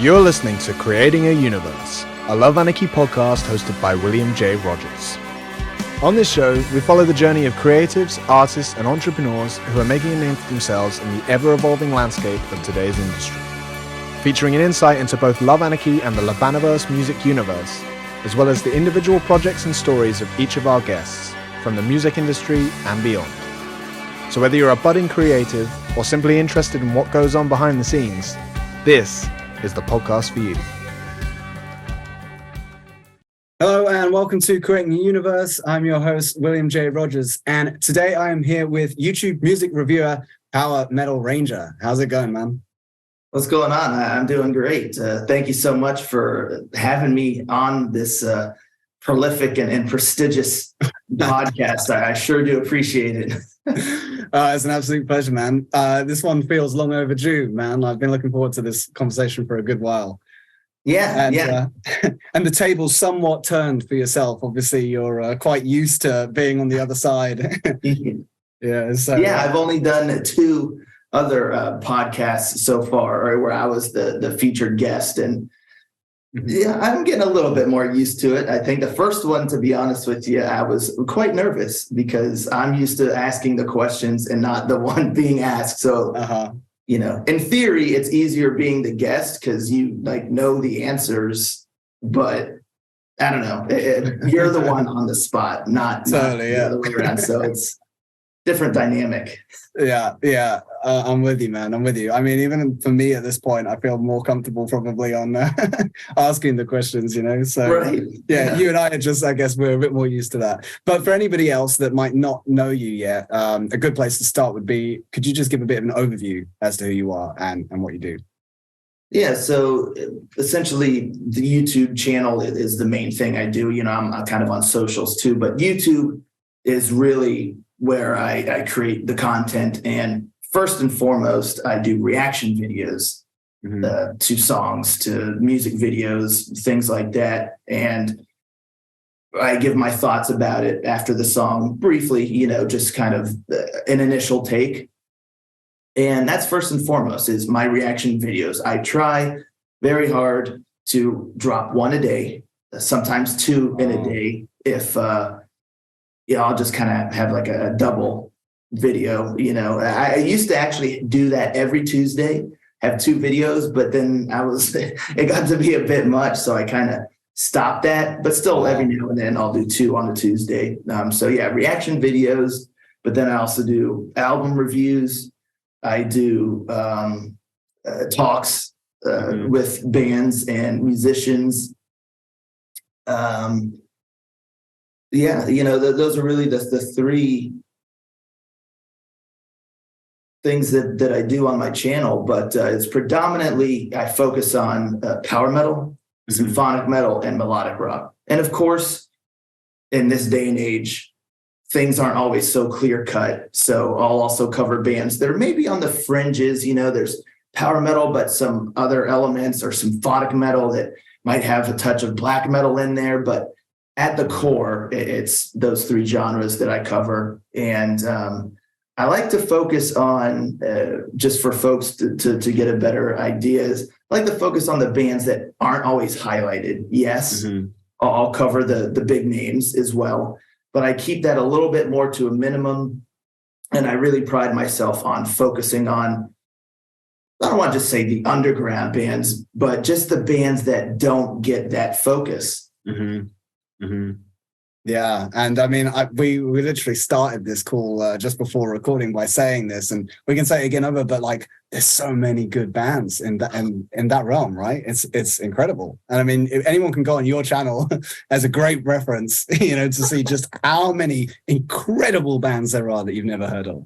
You're listening to Creating a Universe, a Love Anarchy podcast hosted by William J. Rogers. On this show, we follow the journey of creatives, artists, and entrepreneurs who are making a name for themselves in the ever-evolving landscape of today's industry. Featuring an insight into both Love Anarchy and the Lovaniverse music universe, as well as the individual projects and stories of each of our guests, from the music industry and beyond. So whether you're a budding creative or simply interested in what goes on behind the scenes, this is the podcast for you. Hello and welcome to Creating a Universe. I'm your host, William J. Rogers, and today I am here with YouTube music reviewer, Power Metal Ranger. How's it going, man? What's going on? I'm doing great. Thank you so much for having me on this prolific and prestigious podcast. I sure do appreciate it. It's an absolute pleasure, man. This one feels long overdue, man. I've been looking forward to this conversation for a good while. Yeah. And the table's somewhat turned for yourself. Obviously, you're quite used to being on the other side. I've only done two other podcasts so far, where I was the featured guest, and yeah, I'm getting a little bit more used to it. I think the first one, to be honest with you, I was quite nervous because I'm used to asking the questions and not the one being asked. So, in theory, it's easier being the guest because you know the answers, but I don't know. You're the one on the spot, not the other way around. So it's different dynamic. Yeah. I'm with you, man. I'm with you. I mean, even for me at this point, I feel more comfortable probably on asking the questions, So, right. Yeah, you and I are just, I guess, we're a bit more used to that. But for anybody else that might not know you yet, a good place to start would be, could you just give a bit of an overview as to who you are and what you do? Yeah, so essentially the YouTube channel is the main thing I do. I'm kind of on socials too, but YouTube is really where I create the content. And first and foremost, I do reaction videos to songs, to music videos, things like that. And I give my thoughts about it after the song briefly, just kind of an initial take. And that's first and foremost is my reaction videos. I try very hard to drop one a day, sometimes two in a day. If, I'll just kind of have like a double video. I used to actually do that every Tuesday, have two videos, but then it got to be a bit much. So I kind of stopped that, but still every now and then I'll do two on a Tuesday. Reaction videos, but then I also do album reviews. I do talks with bands and musicians. Those are really the three things that I do on my channel, but it's predominantly I focus on power metal, symphonic metal, and melodic rock. And of course, in this day and age, things aren't always so clear cut. So I'll also cover bands that are maybe on the fringes. There's power metal, but some other elements, or symphonic metal that might have a touch of black metal in there. But at the core, it's those three genres that I cover. And I like to focus on, just for folks to get a better idea, I like to focus on the bands that aren't always highlighted. Yes, I'll cover the big names as well, but I keep that a little bit more to a minimum. And I really pride myself on focusing on, I don't want to just say the underground bands, but just the bands that don't get that focus. Yeah, and I mean, we literally started this call just before recording by saying this, and we can say it again over, but there's so many good bands in that realm, right? It's incredible. And I mean, if anyone can go on your channel as a great reference, to see just how many incredible bands there are that you've never heard of.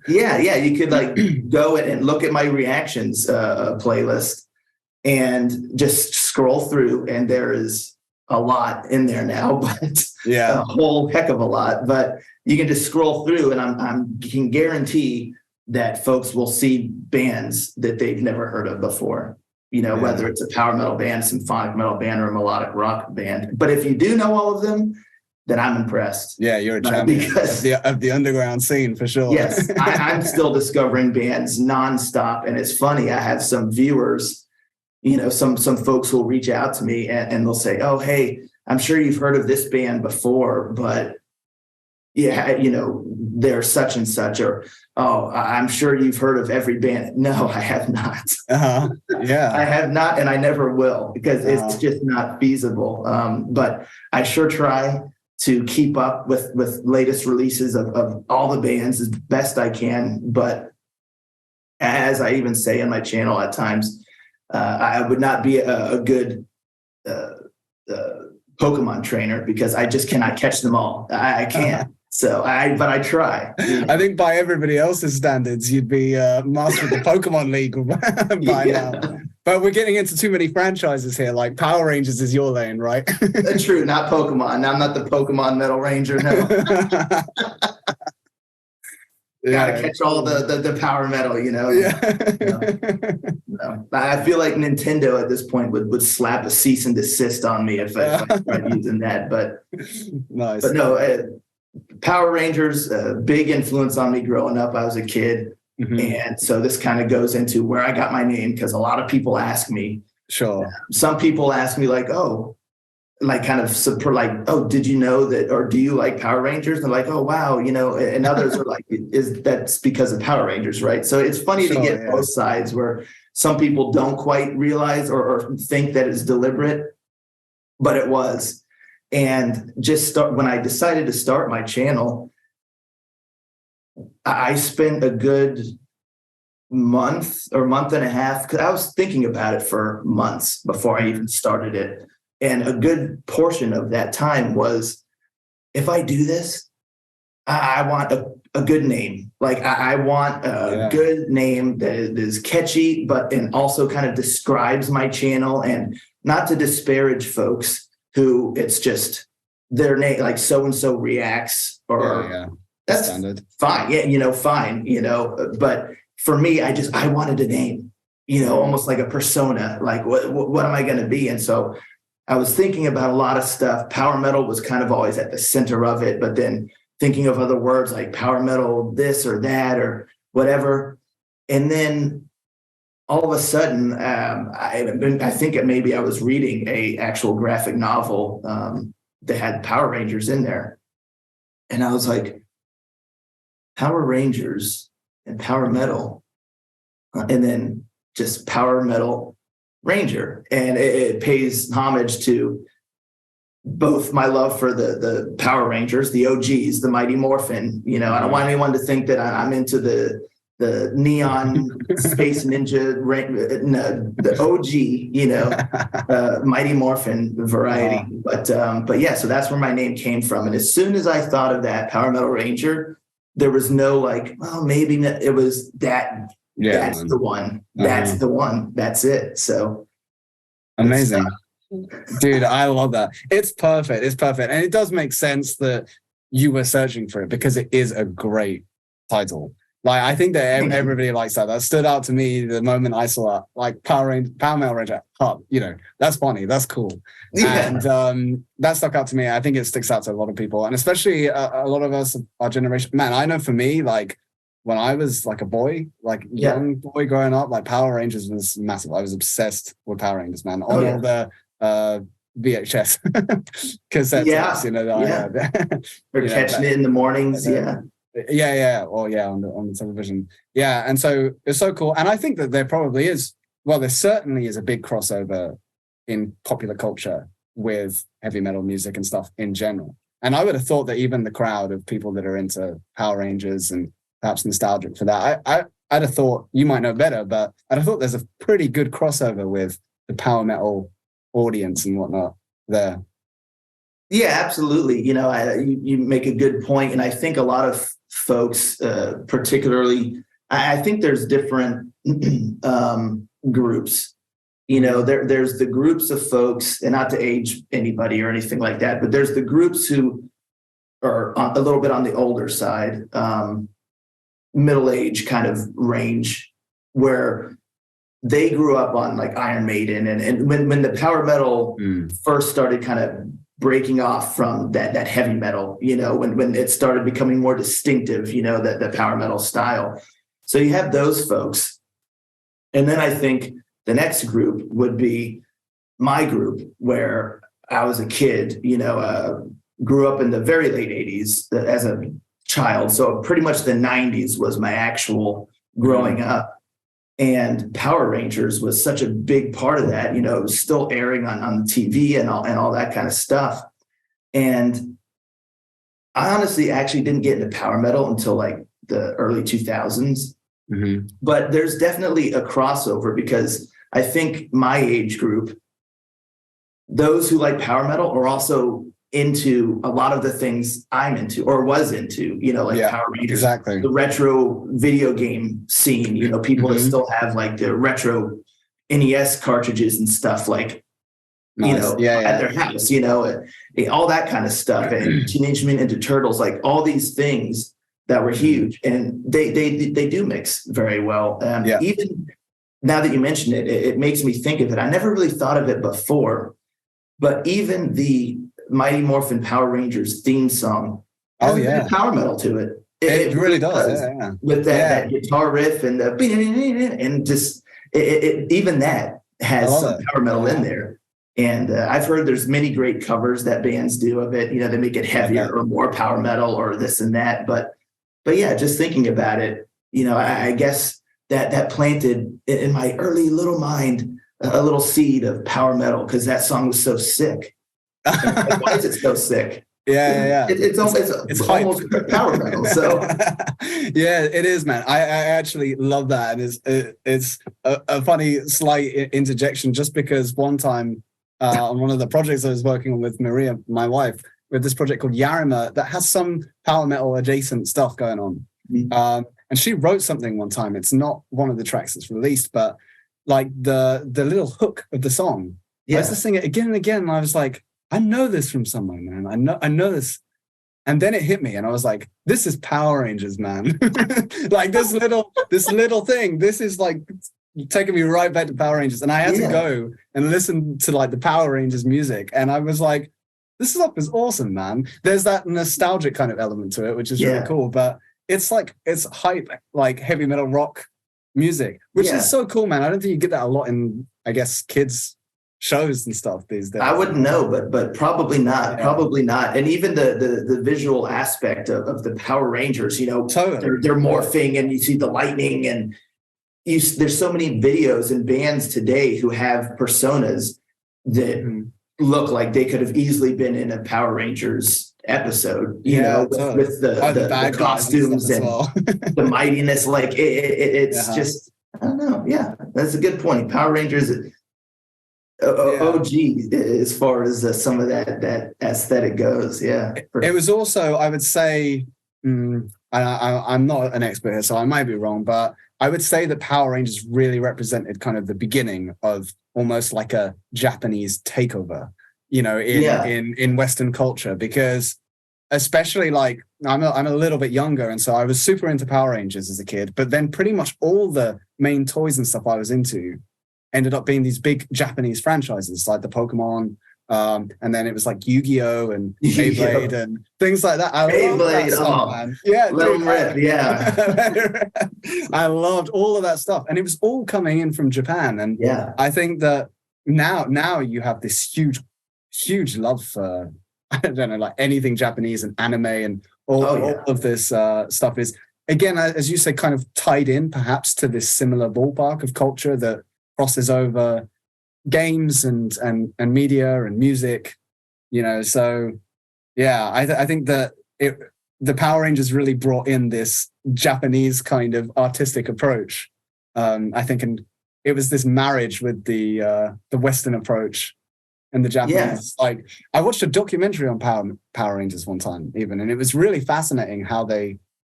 Yeah, you could go and look at my reactions playlist and just scroll through, and there is a lot in there now, but a whole heck of a lot. But you can just scroll through, and I can guarantee that folks will see bands that they've never heard of before. Whether it's a power metal band, symphonic metal band, or a melodic rock band. But if you do know all of them, then I'm impressed. Yeah, you're a champion of the underground scene for sure. Yes, I'm still discovering bands nonstop, and it's funny. I have some viewers some folks will reach out to me and they'll say, oh, hey, I'm sure you've heard of this band before, but yeah, they're such and such, or, oh, I'm sure you've heard of every band. No, I have not. Yeah. I have not, and I never will, because it's just not feasible. But I sure try to keep up with latest releases of all the bands as best I can. But as I even say in my channel at times, I would not be a good Pokemon trainer, because I just cannot catch them all. I can't. But I try. I think by everybody else's standards, you'd be master of the Pokemon League by now. But we're getting into too many franchises here. Like Power Rangers is your lane, right? True, not Pokemon. I'm not the Pokemon Metal Ranger. No. Gotta catch all the power metal, Yeah. No. I feel like Nintendo at this point would slap a cease and desist on me if I tried using that. But nice. But no, Power Rangers, big influence on me growing up. I was a kid. Mm-hmm. And so this kind of goes into where I got my name, because a lot of people ask me. Sure. Some people ask me like, oh, like kind of like, oh, did you know that, or do you like Power Rangers? And they're like, oh, wow, and others are like, that's because of Power Rangers, right? So it's funny to get both sides, where some people don't quite realize or think that it's deliberate, but it was. And when I decided to start my channel, I spent a good month or month and a half, because I was thinking about it for months before I even started it. And a good portion of that time was, if I do this, I want a good name. Like I want a good name that is catchy, and also kind of describes my channel, and not to disparage folks who it's just their name, like so-and-so reacts, or that's standard. Fine. Yeah. Fine. But for me, I wanted a name, almost like a persona, like what am I going to be? And so I was thinking about a lot of stuff. Power metal was kind of always at the center of it, but then thinking of other words like power metal, this or that, or whatever. And then all of a sudden, I think maybe I was reading a actual graphic novel that had Power Rangers in there. And I was like, Power Rangers and power metal, and then just Power Metal Ranger. And it pays homage to both my love for the Power Rangers, the OGs, the Mighty Morphin. I don't want anyone to think that I'm into the neon space ninja, the OG, Mighty Morphin variety. But yeah, so that's where my name came from. And as soon as I thought of that, Power Metal Ranger, there was no like, well, maybe it was that. Yeah, that's the one. That's the one. That's it. So amazing. Dude, I love that. It's perfect. It's perfect. And it does make sense that you were searching for it, because it is a great title. Like, I think that everybody likes that. That stood out to me the moment I saw that. Like Power Metal Ranger. That's funny. That's cool. Yeah. And that stuck out to me. I think it sticks out to a lot of people, and especially a lot of us, our generation. Man, I know for me, like when I was like a boy, like young boy growing up, like Power Rangers was massive. I was obsessed with Power Rangers, man. All the VHS cassettes, We're catching it in the mornings. On the television. Yeah. And so it's so cool. And I think that there certainly is a big crossover in popular culture with heavy metal music and stuff in general. And I would have thought that even the crowd of people that are into Power Rangers and perhaps nostalgic for that, I'd have thought, you might know better, but I'd have thought there's a pretty good crossover with the power metal audience and whatnot there. Yeah, absolutely. You make a good point. And I think a lot of folks, particularly, I think there's different groups. There's the groups of folks, and not to age anybody or anything like that, but there's the groups who are a little bit on the older side, middle age kind of range, where they grew up on like Iron Maiden. And when the power metal first started kind of breaking off from that heavy metal, when it started becoming more distinctive, that the power metal style. So you have those folks. And then I think the next group would be my group, where I was a kid, grew up in the very late 80s as a child. So pretty much the 90s was my actual growing up. And Power Rangers was such a big part of that. It was still airing on TV and all that kind of stuff. And I honestly actually didn't get into power metal until like the early 2000s. Mm-hmm. But there's definitely a crossover, because I think my age group, those who like power metal are also into a lot of the things I'm into or was into, Power Rangers, exactly. The retro video game scene, people that still have like the retro NES cartridges and stuff, like, nice. at their house, all that kind of stuff. And Teenage Mutant Ninja Turtles, like all these things that were huge, and they do mix very well. Even now that you mention it, it makes me think of it. I never really thought of it before, but even the Mighty Morphin Power Rangers theme song has a bit of power metal to it. It really does. Yeah. With that guitar riff and the and just even that has some power metal in there. And I've heard there's many great covers that bands do of it. They make it heavier or more power metal or this and that. But yeah, just thinking about it, I guess that planted in my early little mind a little seed of power metal, because that song was so sick. Why is it so sick? It's almost power metal. So yeah, it is, man. I actually love that, and it's a funny slight interjection, just because one time on one of the projects I was working on with Maria, my wife, with this project called Yarima that has some power metal adjacent stuff going on. Mm-hmm. And she wrote something one time. It's not one of the tracks that's released, but like the little hook of the song. I was listening it again and again, and I was like, I know this from somewhere, man. I know this. And then it hit me, and I was like, this is Power Rangers, man. Like this little thing. This is like taking me right back to Power Rangers. And I had to go and listen to like the Power Rangers music. And I was like, this stuff is awesome, man. There's that nostalgic kind of element to it, which is really cool. But it's hype, like heavy metal rock music, which is so cool, man. I don't think you get that a lot in, I guess, kids shows and stuff these days. I wouldn't know, but probably not. Probably not. And even the visual aspect of the Power Rangers, totally. They're morphing, and you see the lightning, and there's so many videos and bands today who have personas that look like they could have easily been in a Power Rangers episode, with the costumes and the mightiness. Like it's just, I don't know. Yeah, that's a good point. Power Rangers, OG as far as some of that aesthetic goes. Yeah, it was also, I would say, I'm not an expert here, so I might be wrong, but I would say that Power Rangers really represented kind of the beginning of almost like a Japanese takeover, in Western culture, because especially like I'm a little bit younger, and so I was super into Power Rangers as a kid, but then pretty much all the main toys and stuff I was into ended up being these big Japanese franchises, like the Pokemon, and then it was like Yu-Gi-Oh! And Beyblade and things like that. Beyblade, man. Yeah, rip, I loved all of that stuff, and it was all coming in from Japan. And I think that now you have this huge love for, I don't know, like anything Japanese and anime and all of this stuff is, again, as you say, kind of tied in perhaps to this similar ballpark of culture that crosses over games and media and music, so I think that the Power Rangers really brought in this Japanese kind of artistic approach, I think, and it was this marriage with the Western approach and the Japanese. Like, I watched a documentary on Power Rangers one time even, and it was really fascinating how they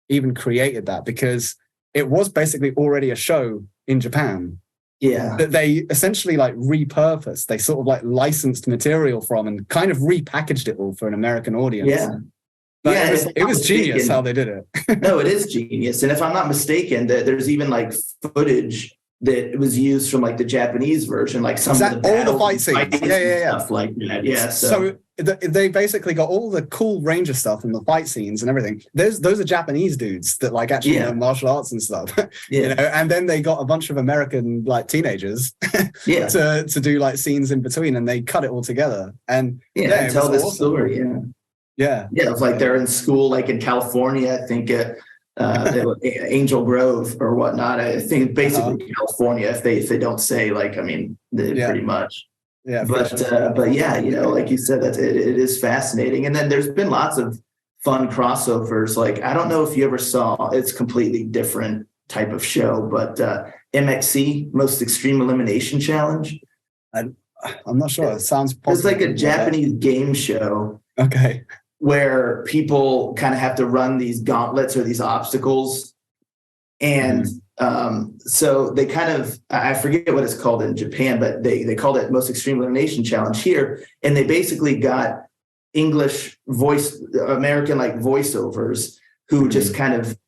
even created that, because it was basically already a show in Japan. That they essentially like repurposed. They sort of like licensed material from and kind of repackaged it all for an American audience. But it was genius how they did it. No, it is genius. And if I'm not mistaken, there's even like footage Yeah. that was used from like the Japanese version, like some of the all the fight scenes? Yeah. stuff like that. Yeah. So they basically got all the cool Ranger stuff and the fight scenes and everything. Those are Japanese dudes that like actually know martial arts and stuff. You know, and then they got a bunch of American like teenagers to do like scenes in between, and they cut it all together. And and tell this story. Yeah. It's like they're in school, like in California, I think Angel Grove or whatnot. I think basically California, if they don't say, like, I mean, pretty much. Yeah, but yeah, you know, like you said, that it is fascinating. And then there's been lots of fun crossovers. Like, I don't know if you ever saw, it's completely different type of show, but MXC, Most Extreme Elimination Challenge. I'm not sure. It sounds possible. It's like a Japanese game show. Okay. Where people kind of have to run these gauntlets or these obstacles. And so they kind of, I forget what it's called in Japan, but they called it Most Extreme Elimination Challenge here. And they basically got American like voiceovers who just kind of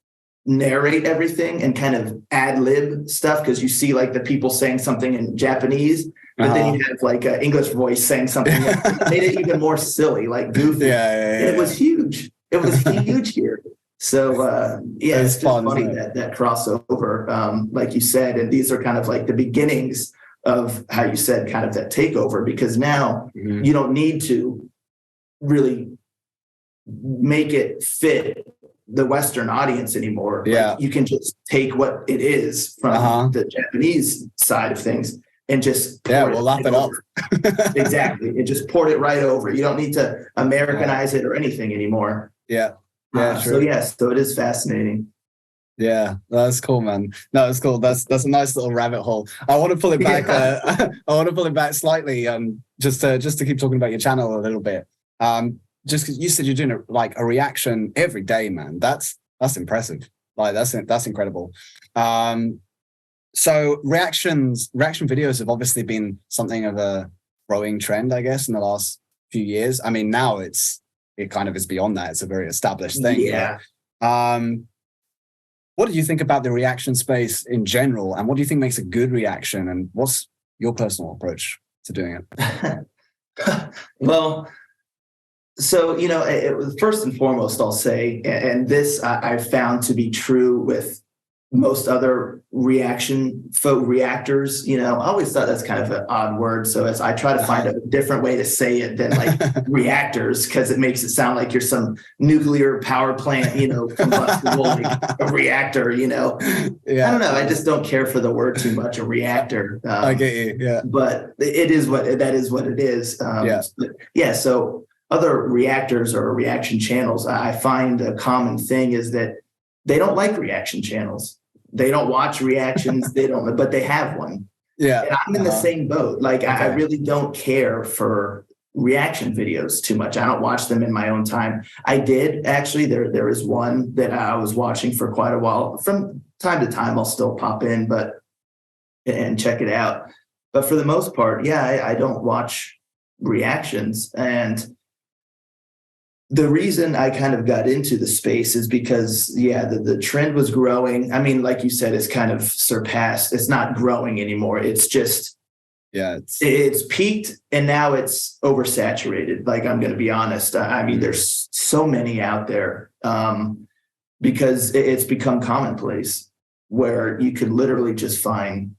narrate everything and kind of ad lib stuff. Cause you see like the people saying something in Japanese, but then you have like an English voice saying something that made it even more silly, like goofy. And it was huge. It was huge here. So it's just funny that crossover, like you said, and these are kind of like the beginnings of how you said kind of that takeover, because now you don't need to really make it fit the Western audience anymore. Like, you can just take what it is from the Japanese side of things and just we'll lap it up. Exactly. And just port it right over. You don't need to Americanize it or anything anymore. So it is fascinating. Yeah, that's cool, man. No, it's cool. That's a nice little rabbit hole. I want to pull it back. I want to pull it back slightly, just to keep talking about your channel a little bit. Just because you said you're doing a reaction every day, man. That's impressive. Like that's incredible. So reaction videos have obviously been something of a growing trend, I guess, in the last few years. I mean, now it kind of is beyond that. It's a very established thing. Yeah. But, what do you think about the reaction space in general? And what do you think makes a good reaction? And what's your personal approach to doing it? Well, so, you know, first and foremost, I'll say, and this I've found to be true with most other reactors, you know, I always thought that's kind of an odd word. So as I try to find a different way to say it than like reactors, because it makes it sound like you're some nuclear power plant, you know, combustible, like a reactor, you know. I don't know. I just don't care for the word too much, a reactor. I get you. Yeah. But it is what it is. So other reactors or reaction channels, I find a common thing is that they don't like reaction channels. They don't watch reactions. But they have one. Yeah. And I'm in the same boat. Like, I really don't care for reaction videos too much. I don't watch them in my own time. I did actually. There is one that I was watching for quite a while. From time to time, I'll still pop in, and check it out. But for the most part, I don't watch reactions. And the reason I kind of got into the space is because, the trend was growing. I mean, like you said, it's kind of surpassed. It's not growing anymore. It's just, it's peaked and now it's oversaturated. Like, I'm going to be honest. I mean, there's so many out there because it's become commonplace where you could literally just find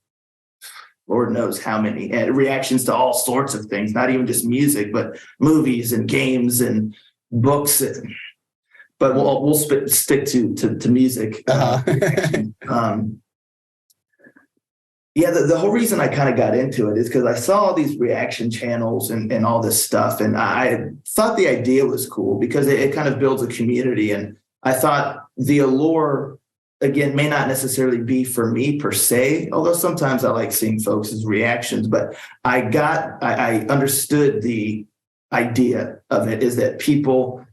Lord knows how many reactions to all sorts of things, not even just music, but movies and games and books, but we'll stick to music. The whole reason I kind of got into it is because I saw all these reaction channels and all this stuff, and I thought the idea was cool because it kind of builds a community, and I thought the allure, again, may not necessarily be for me per se, although sometimes I like seeing folks' reactions, but I understood the idea of it is that people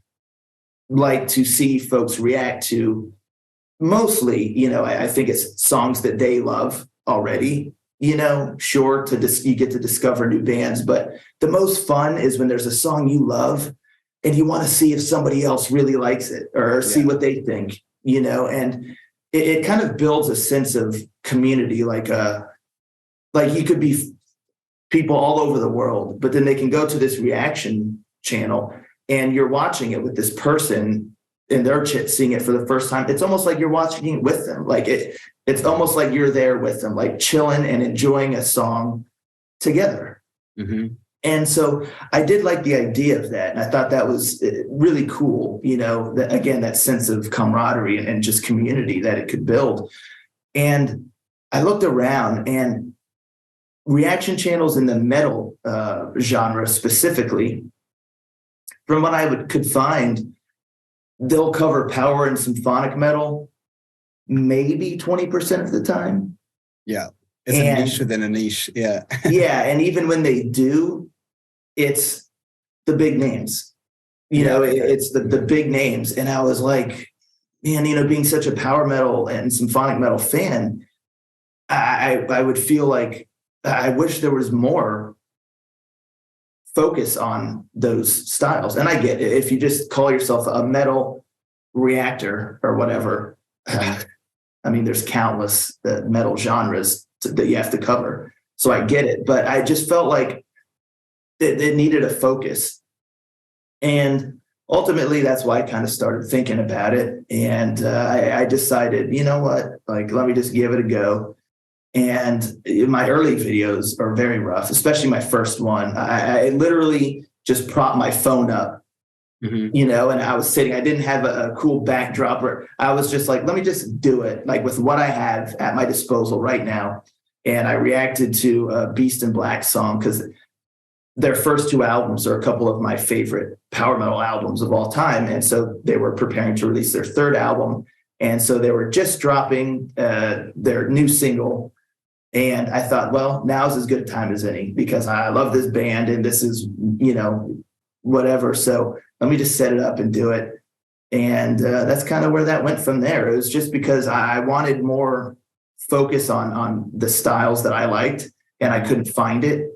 like to see folks react to mostly, you know, I think it's songs that they love already, you know, sure, you get to discover new bands, but the most fun is when there's a song you love and you want to see if somebody else really likes it or see what they think, you know, and it kind of builds a sense of community, like like you could be people all over the world, but then they can go to this reaction channel and you're watching it with this person and they're seeing it for the first time. It's almost like you're watching it with them. Like it's almost like you're there with them, like chilling and enjoying a song together. Mm-hmm. And so I did like the idea of that. And I thought that was really cool, you know, that, again, that sense of camaraderie and just community that it could build. And I looked around, and reaction channels in the metal genre specifically, from what I could find, they'll cover power and symphonic metal maybe 20% of the time. Yeah. It's a niche within a niche. Yeah. Yeah. And even when they do, it's the big names. You know, it's the big names. And I was like, man, you know, being such a power metal and symphonic metal fan, I would feel like I wish there was more focus on those styles. And I get it. If you just call yourself a metal reactor or whatever, I mean, there's countless metal genres that you have to cover. So I get it. But I just felt like it needed a focus. And ultimately, that's why I kind of started thinking about it. And I decided, you know what, like, let me just give it a go. And my early videos are very rough, especially my first one. I literally just propped my phone up, you know, and I was sitting, I didn't have a cool backdrop, or I was just like, let me just do it, like with what I have at my disposal right now. And I reacted to a Beast in Black song because their first two albums are a couple of my favorite power metal albums of all time. And so they were preparing to release their third album. And so they were just dropping their new single. And I thought, well, now's as good a time as any because I love this band and this is, you know, whatever. So let me just set it up and do it. And that's kind of where that went from there. It was just because I wanted more focus on the styles that I liked and I couldn't find it.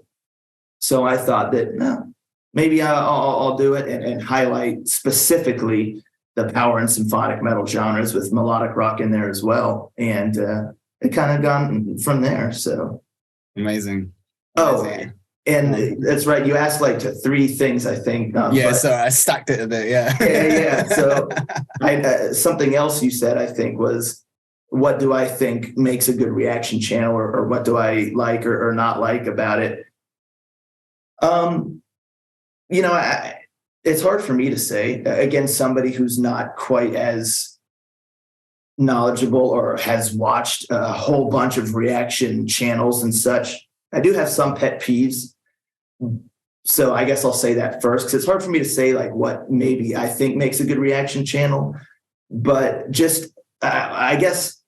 So I thought that, no, maybe I'll do it and highlight specifically the power and symphonic metal genres with melodic rock in there as well. And it kind of gone from there. So amazing. Oh, and that's right. You asked like three things, I think. So I stacked it a bit. Yeah. Yeah. So something else you said, I think, was, what do I think makes a good reaction channel, or what do I like or not like about it? You know, it's hard for me to say. Again, somebody who's not quite as knowledgeable or has watched a whole bunch of reaction channels and such. I do have some pet peeves. So I guess I'll say that first, because it's hard for me to say like what maybe I think makes a good reaction channel. But just, I guess,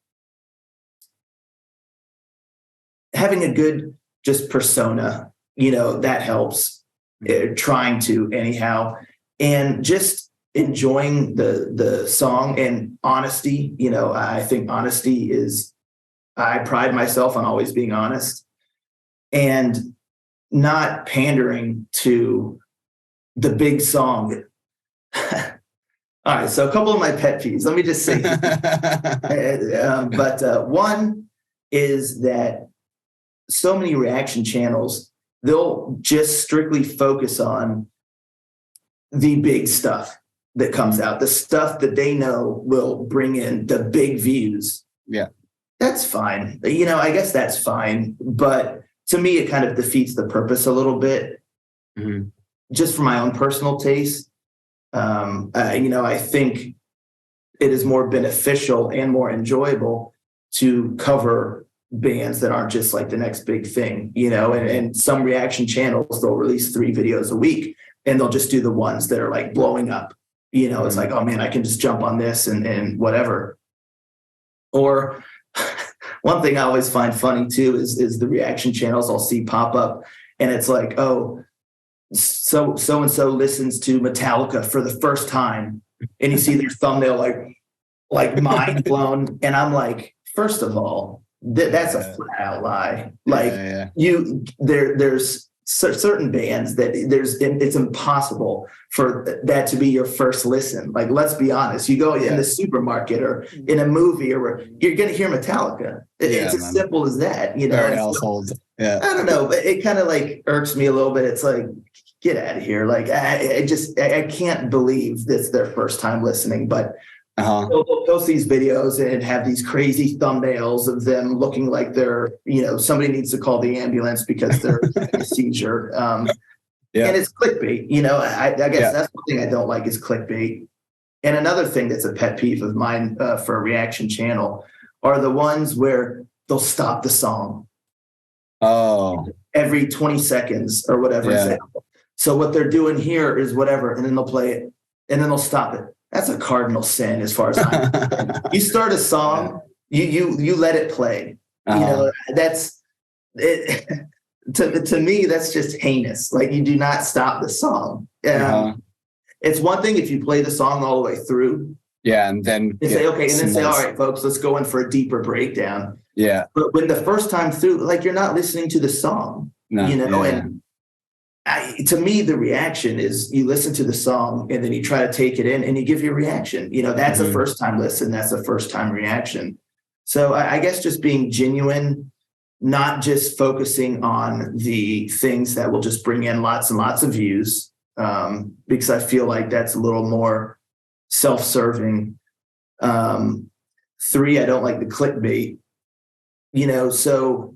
having a good just persona, you know, that helps, trying to anyhow, and just enjoying the song and honesty. You know, I think honesty is, I pride myself on always being honest and not pandering to the big song. All right, so a couple of my pet peeves. Let me just say, but one is that so many reaction channels, they'll just strictly focus on the big stuff that comes out, the stuff that they know will bring in the big views. Yeah. That's fine. You know, I guess that's fine. But to me, it kind of defeats the purpose a little bit, just for my own personal taste. You know, I think it is more beneficial and more enjoyable to cover bands that aren't just like the next big thing, you know, and some reaction channels, they'll release 3 videos a week and they'll just do the ones that are like blowing up. You know, it's like, oh man, I can just jump on this and whatever. Or one thing I always find funny too is the reaction channels I'll see pop up, and it's like, oh, so and so listens to Metallica for the first time, and you see their thumbnail like mind blown, and I'm like, first of all, that's a flat out lie. Like there's certain bands that it's impossible for that to be your first listen. Like, let's be honest, you go in the supermarket or in a movie, or you're going to hear Metallica. It's as simple as that, you know. Very household. Yeah. I don't know, but it kind of like irks me a little bit. It's like, get out of here. Like, I can't believe this their first time listening, but they'll post these videos and have these crazy thumbnails of them looking like they're, somebody needs to call the ambulance because they're having a seizure. And it's clickbait, I guess that's one thing I don't like is clickbait. And another thing that's a pet peeve of mine for a reaction channel are the ones where they'll stop the song. Every 20 seconds or whatever. Yeah. So what they're doing here is whatever, and then they'll play it and then they'll stop it. That's a cardinal sin as far as I'm concerned. You start a song, you let it play. That's it. To me, that's just heinous. Like, you do not stop the song. It's one thing if you play the song all the way through. Yeah, and then say, okay, and then say, all right, folks, let's go in for a deeper breakdown. Yeah. But when the first time through, like, you're not listening to the song, and to me, the reaction is you listen to the song and then you try to take it in and you give your reaction. That's a first time listen. That's a first time reaction. So I guess just being genuine, not just focusing on the things that will just bring in lots and lots of views, because I feel like that's a little more self-serving. 3, I don't like the clickbait, so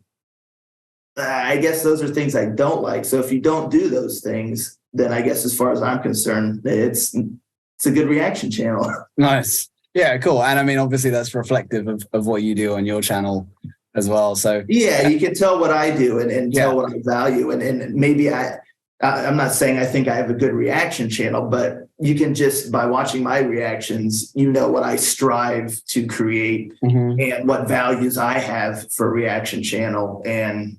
I guess those are things I don't like. So if you don't do those things, then I guess as far as I'm concerned, it's a good reaction channel. Nice. Yeah, cool. And I mean, obviously that's reflective of what you do on your channel as well. So yeah, you can tell what I do and tell what I value. And maybe I'm not saying I think I have a good reaction channel, but you can just, by watching my reactions, what I strive to create and what values I have for a reaction channel. And,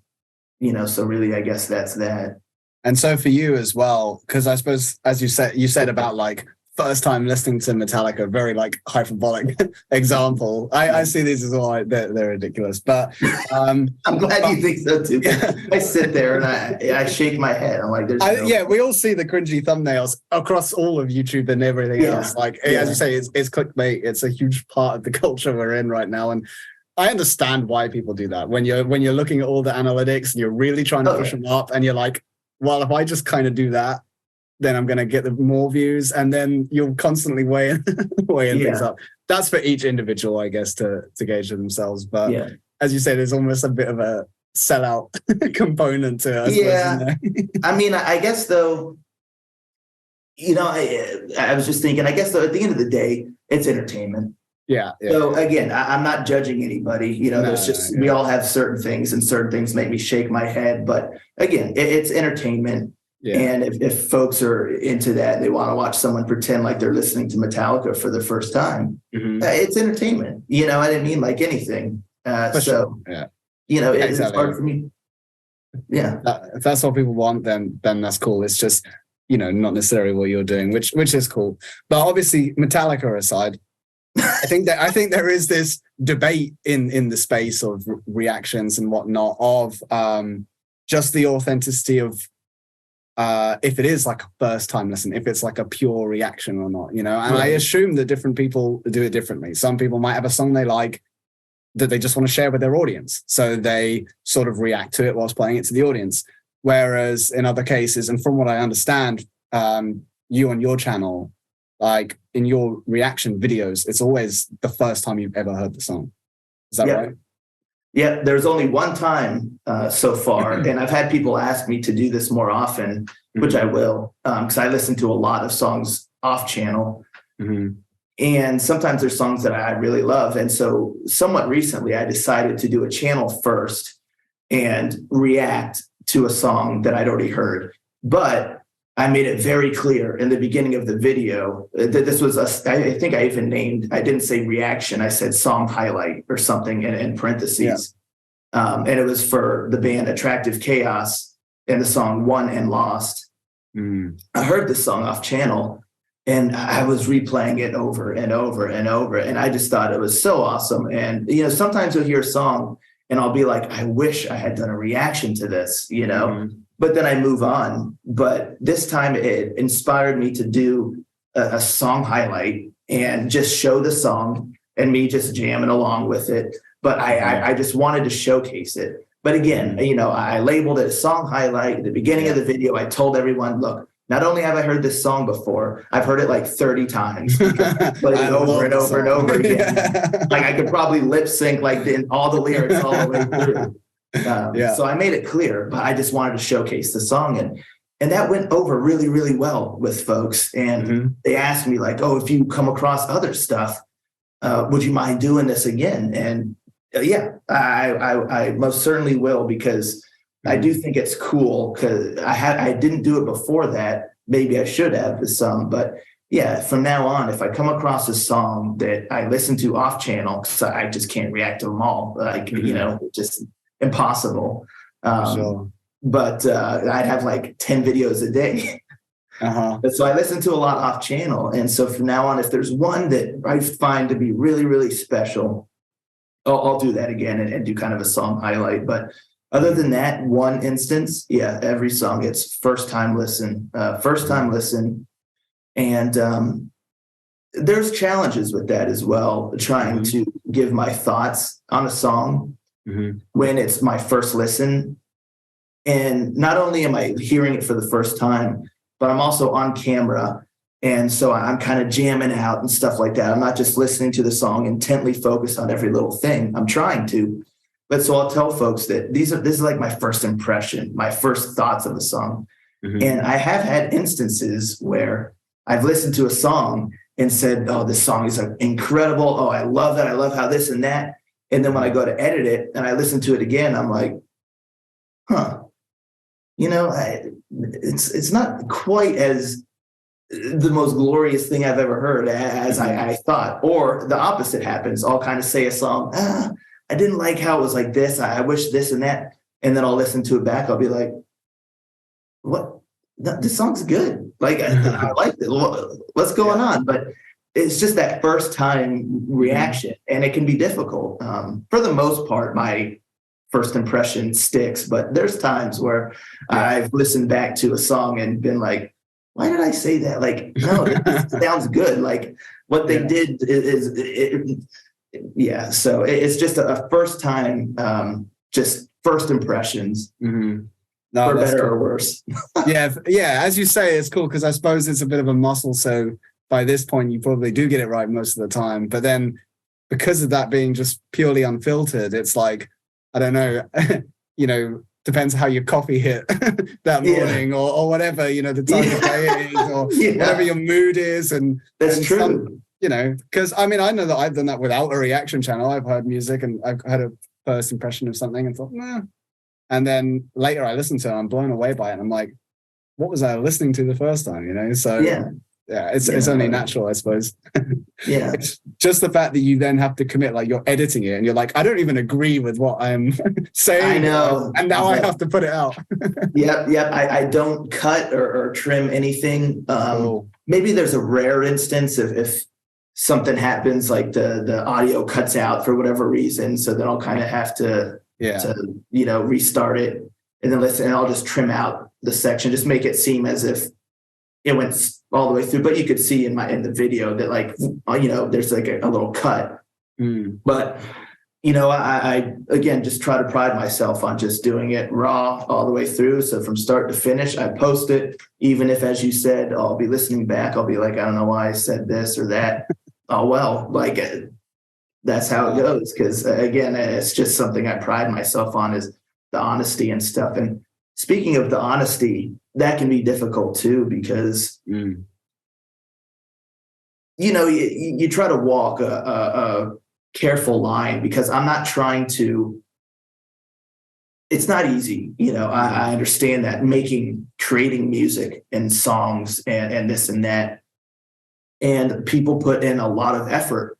so really, I guess that's that. And so for you as well, because I suppose, as you said about like first time listening to Metallica, very like hyperbolic example. I see these as well, they're ridiculous. But I'm glad you think so too. I sit there and I shake my head. I'm like, we all see the cringy thumbnails across all of YouTube and everything else. Like as you say, it's clickbait. It's a huge part of the culture we're in right now. And I understand why people do that. When you're looking at all the analytics and you're really trying to push them up, and you're like, well, if I just kind of do that, then I'm going to get the more views, and then you'll constantly weighing things up. That's for each individual, I guess, to gauge for themselves. But as you say, there's almost a bit of a sellout component to it. I mean, I guess though, I was just thinking, I guess though, at the end of the day, it's entertainment. Yeah. So again, I'm not judging anybody. We all have certain things, and certain things make me shake my head. But again, it's entertainment. Yeah. And if folks are into that, they want to watch someone pretend like they're listening to Metallica for the first time. It's entertainment. I didn't mean like anything. It's hard for me. Yeah. If that's what people want, then that's cool. It's just, not necessarily what you're doing, which is cool. But obviously, Metallica aside, I think there is this debate in the space of reactions and whatnot of just the authenticity of if it is like a first time listen, if it's like a pure reaction or not, and I assume that different people do it differently. Some people might have a song they like that they just want to share with their audience, so they sort of react to it whilst playing it to the audience. Whereas in other cases, and from what I understand, you on your channel, like in your reaction videos, it's always the first time you've ever heard the song. Is that right? Yeah, there's only one time so far, and I've had people ask me to do this more often, which I will, because I listen to a lot of songs off channel. And sometimes there's songs that I really love. And so somewhat recently, I decided to do a channel first and react to a song that I'd already heard. But I made it very clear in the beginning of the video that this was I think I didn't say reaction. I said song highlight or something in parentheses. And it was for the band Attractive Chaos and the song Won and Lost. I heard this song off channel and I was replaying it over and over and over. And I just thought it was so awesome. And, sometimes you'll hear a song and I'll be like, I wish I had done a reaction to this, but then I move on. But this time it inspired me to do a song highlight and just show the song and me just jamming along with it. But I just wanted to showcase it. But again, I labeled it a song highlight at the beginning of the video. I told everyone, look, not only have I heard this song before, I've heard it like 30 times. Played it over and over and over again. Like I could probably lip sync like all the lyrics all the way through. So I made it clear, but I just wanted to showcase the song. And that went over really, really well with folks. And they asked me like, oh, if you come across other stuff, would you mind doing this again? And I most certainly will, because I do think it's cool, because I didn't do it before that. Maybe I should have with some, but yeah, from now on, if I come across a song that I listen to off channel, because I just can't react to them all, like, just impossible. Sure. But I'd have like 10 videos a day. So I listen to a lot off channel. And so from now on, if there's one that I find to be really, really special, I'll do that again and do kind of a song highlight. But other than that one instance, every song gets first time listen. And there's challenges with that as well, trying to give my thoughts on a song when it's my first listen. And not only am I hearing it for the first time, but I'm also on camera. And so I'm kind of jamming out and stuff like that. I'm not just listening to the song intently focused on every little thing. I'm trying to. But so I'll tell folks that this is like my first impression, my first thoughts of the song. And I have had instances where I've listened to a song and said, oh, this song is incredible. Oh, I love that. I love how this and that. And then when I go to edit it and I listen to it again, I'm like, it's not quite as the most glorious thing I've ever heard as I thought. Or the opposite happens. I'll kind of say a song, I didn't like how it was like this. I wish this and that. And then I'll listen to it back. I'll be like, what? This song's good. Like, I liked it. What's going on? But it's just that first time reaction. And it can be difficult. For the most part, my first impression sticks. But there's times where I've listened back to a song and been like, why did I say that? Like, no, it sounds good. Like what they did so it's just a first time, just first impressions, for better or worse. As you say, it's cool because I suppose it's a bit of a muscle. So by this point, you probably do get it right most of the time. But then because of that being just purely unfiltered, it's like, I don't know, depends how your coffee hit that morning or whatever, the time of day it is or whatever your mood is. And that's true. Because I know that I've done that without a reaction channel. I've heard music and I've had a first impression of something and thought, nah. And then later I listen to it, I'm blown away by it. And I'm like, what was I listening to the first time? So it's only natural, I suppose. It's just the fact that you then have to commit, like you're editing it and you're like, I don't even agree with what I'm saying. I know. And now I have to put it out. I don't cut or trim anything. Maybe there's a rare instance if something happens, like the audio cuts out for whatever reason. So then I'll kind of have to restart it and then listen, and I'll just trim out the section, just make it seem as if it went all the way through. But you could see in the video that there's like a little cut. But I again just try to pride myself on just doing it raw all the way through. So from start to finish, I post it, even if, as you said, I'll be listening back, I'll be like, I don't know why I said this or that. Oh well, like that's how it goes. Because again, it's just something I pride myself on, is the honesty and stuff. And speaking of the honesty, that can be difficult too, because you try to walk a careful line, because I'm not trying to. It's not easy, I understand that, creating music and songs and this and that, and people put in a lot of effort.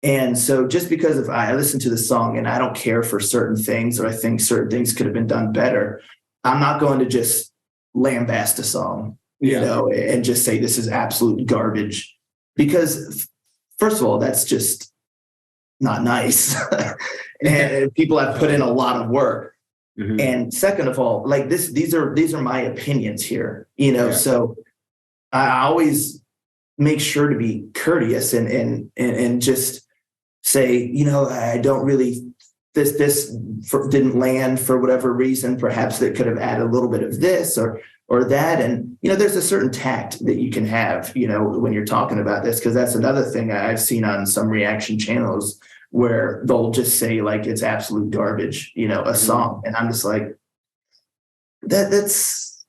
And so just because if I listen to the song and I don't care for certain things, or I think certain things could have been done better, I'm not going to just lambast a song, and just say this is absolute garbage, because first of all, that's just not nice. And people have put in a lot of work. And second of all, like these are my opinions here, so I always make sure to be courteous and just say, I don't really didn't land for whatever reason. Perhaps they could have added a little bit of this or that. And, there's a certain tact that you can have, when you're talking about this, because that's another thing I've seen on some reaction channels where they'll just say like it's absolute garbage, a song. And I'm just like, that's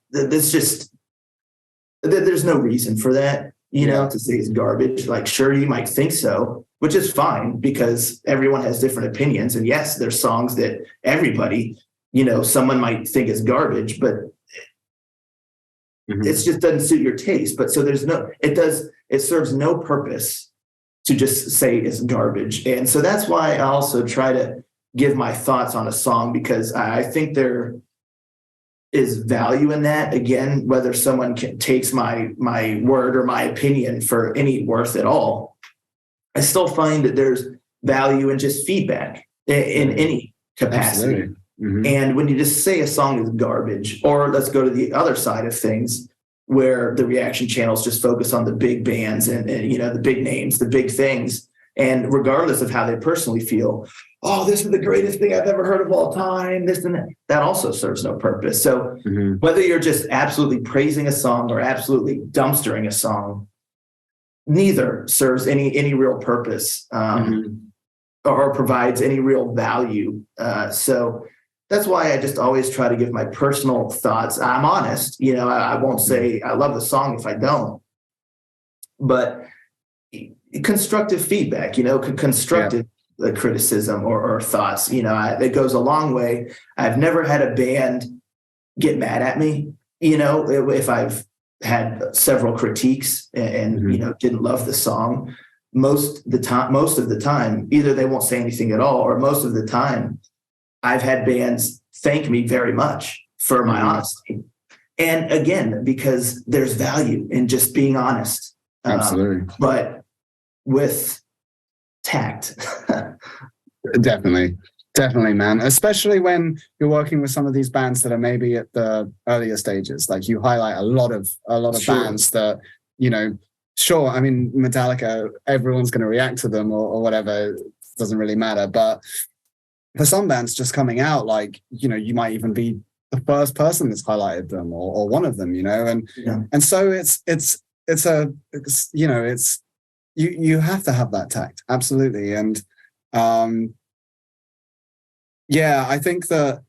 just, there's no reason for that, to say it's garbage. Like, sure, you might think so, which is fine because everyone has different opinions. And yes, there's songs that everybody, someone might think is garbage, but it just doesn't suit your taste. But so it serves no purpose to just say it's garbage. And so that's why I also try to give my thoughts on a song, because I think there is value in that. Again, whether someone takes my word or my opinion for any worth at all, I still find that there's value in just feedback in any capacity. And when you just say a song is garbage, or let's go to the other side of things where the reaction channels just focus on the big bands and the big names, the big things. And regardless of how they personally feel, oh, this is the greatest thing I've ever heard of all time, this and that also serves no purpose. So whether you're just absolutely praising a song or absolutely dumpstering a song, neither serves any real purpose or provides any real value. So that's why I just always try to give my personal thoughts. I'm honest, I won't say I love the song if I don't, but constructive feedback, constructive criticism or thoughts, it goes a long way. I've never had a band get mad at me, if I've had several critiques and didn't love the song. Most of the time, either they won't say anything at all, or most of the time I've had bands thank me very much for my honesty. And again, because there's value in just being honest. Absolutely. But with tact. Definitely, man. Especially when you're working with some of these bands that are maybe at the earlier stages. Like, you highlight a lot of bands that, sure, I mean, Metallica, everyone's going to react to them or whatever. It doesn't really matter. But for some bands just coming out, like, you might even be the first person that's highlighted them or one of them, and so you have to have that tact. Absolutely. And I think that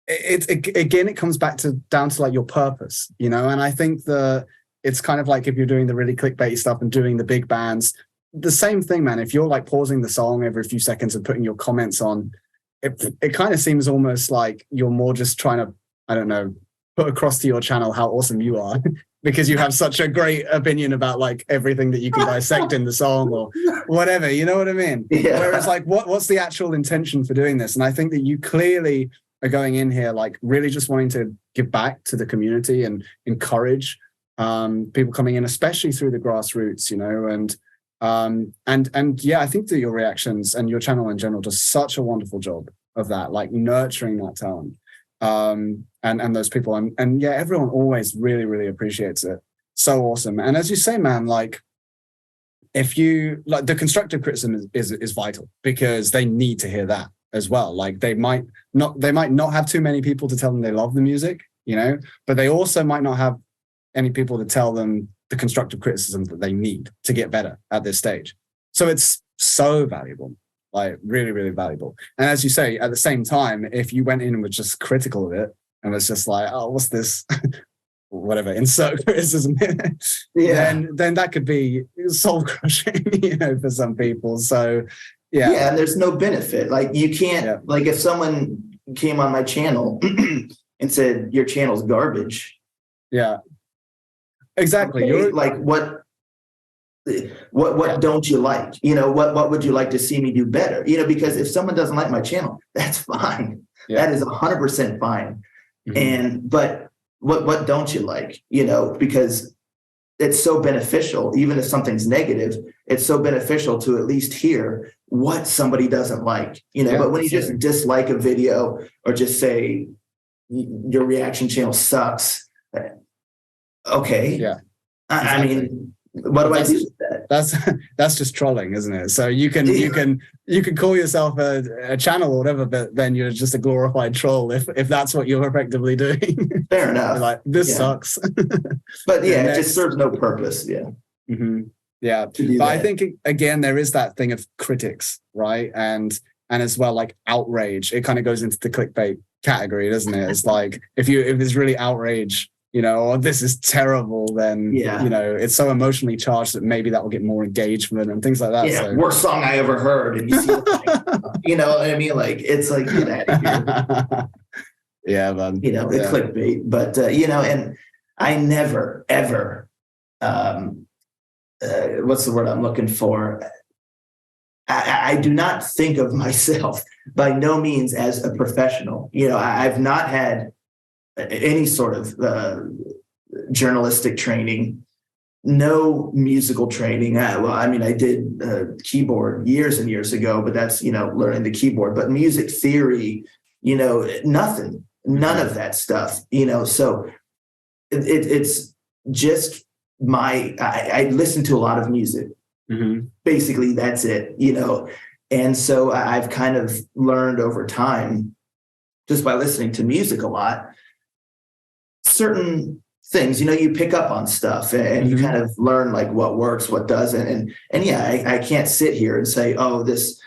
it comes back down to like your purpose, and I think that it's kind of like if you're doing the really clickbaity stuff and doing the big bands, the same thing, man. If you're like pausing the song every few seconds and putting your comments on, it kind of seems almost like you're more just trying to, I don't know, put across to your channel how awesome you are because you have such a great opinion about like everything that you can dissect in the song or whatever, you know what I mean? Yeah. Whereas like, what's the actual intention for doing this? And I think that you clearly are going in here like really just wanting to give back to the community and encourage people coming in, especially through the grassroots, and I think that your reactions and your channel in general does such a wonderful job of that, like nurturing that talent and those people, and everyone always really, really appreciates it. So awesome. And as you say, man, like if you like, the constructive criticism is vital because they need to hear that as well. Like they might not have too many people to tell them they love the music, but they also might not have any people to tell them the constructive criticism that they need to get better at this stage. So it's so valuable, like really, really valuable. And as you say, at the same time, if you went in and was just critical of it and was just like, oh, what's this? Whatever, insert criticism, then that could be soul crushing, for some people. So yeah, and there's no benefit. Like you can't, like if someone came on my channel and said, your channel's garbage. Yeah. Exactly. Okay, you're like, what don't you like? What would you like to see me do better? Because if someone doesn't like my channel, that's fine. Yeah. That is 100% fine. Mm-hmm. But what don't you like? Because it's so beneficial. Even if something's negative, it's so beneficial to at least hear what somebody doesn't like. But when you just dislike a video or just say your reaction channel sucks. Okay. Yeah. Exactly. I mean, what do I do with that? that's just trolling, isn't it? So you can call yourself a channel or whatever, but then you're just a glorified troll if that's what you're effectively doing. Fair enough. You're like, this sucks. But yeah, it just serves no purpose. Yeah. Mm-hmm. Yeah. But I think again, there is that thing of critics, right? And as well, like outrage. It kind of goes into the clickbait category, doesn't it? It's like if it's really outrage, oh, this is terrible, then it's so emotionally charged that maybe that will get more engagement and things like that. Yeah, worst song I ever heard, and you see, you know what I mean? Like it's like get out of here. Yeah, man. It's clickbait, but and I never ever, what's the word I'm looking for? I do not think of myself by no means as a professional. I've not had any sort of journalistic training, no musical training. I did keyboard years and years ago, but that's, learning the keyboard, but music theory, nothing, none of that stuff, so it's just I listen to a lot of music. Mm-hmm. Basically, that's it, and so I've kind of learned over time just by listening to music a lot, certain things, you pick up on stuff and you kind of learn like what works, what doesn't. And yeah, I can't sit here and say, oh, this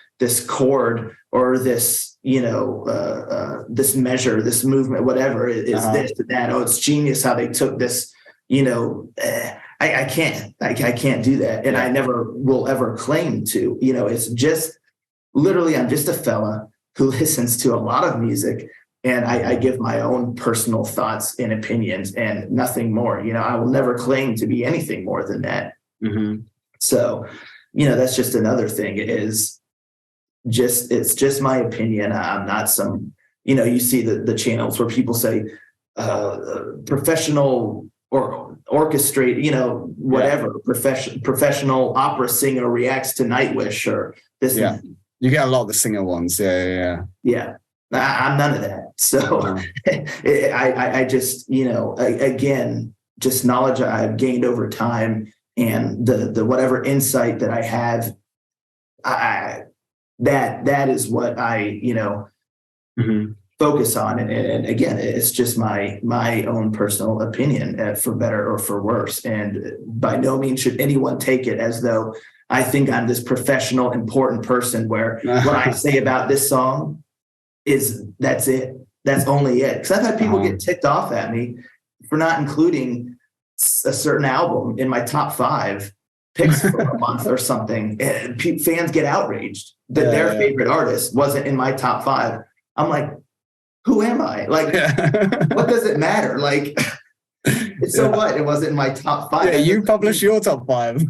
chord or this, this measure, this movement, whatever is this and that. Oh, it's genius how they took this, I can't do that. And I never will ever claim to, it's just literally, I'm just a fella who listens to a lot of music, and I give my own personal thoughts and opinions and nothing more. I will never claim to be anything more than that. Mm-hmm. So, that's just another thing it's just my opinion. I'm not some, you see the channels where people say professional or orchestrate, whatever, professional opera singer reacts to Nightwish or this. Yeah. You get a lot of the singer ones. Yeah. I'm none of that. So I just, again, just knowledge I've gained over time and the whatever insight that I have, that is what I, focus on. And again, it's just my own personal opinion, for better or for worse. And by no means should anyone take it as though I think I'm this professional, important person where what I say about this song that's it. That's only it. Because I've had people get ticked off at me for not including a certain album in my top 5 picks for a month or something. And fans get outraged that their favorite artist wasn't in my top 5. I'm like, who am I? Like, what does it matter? Like, so what? It wasn't in my top 5. Yeah, you publish your top 5.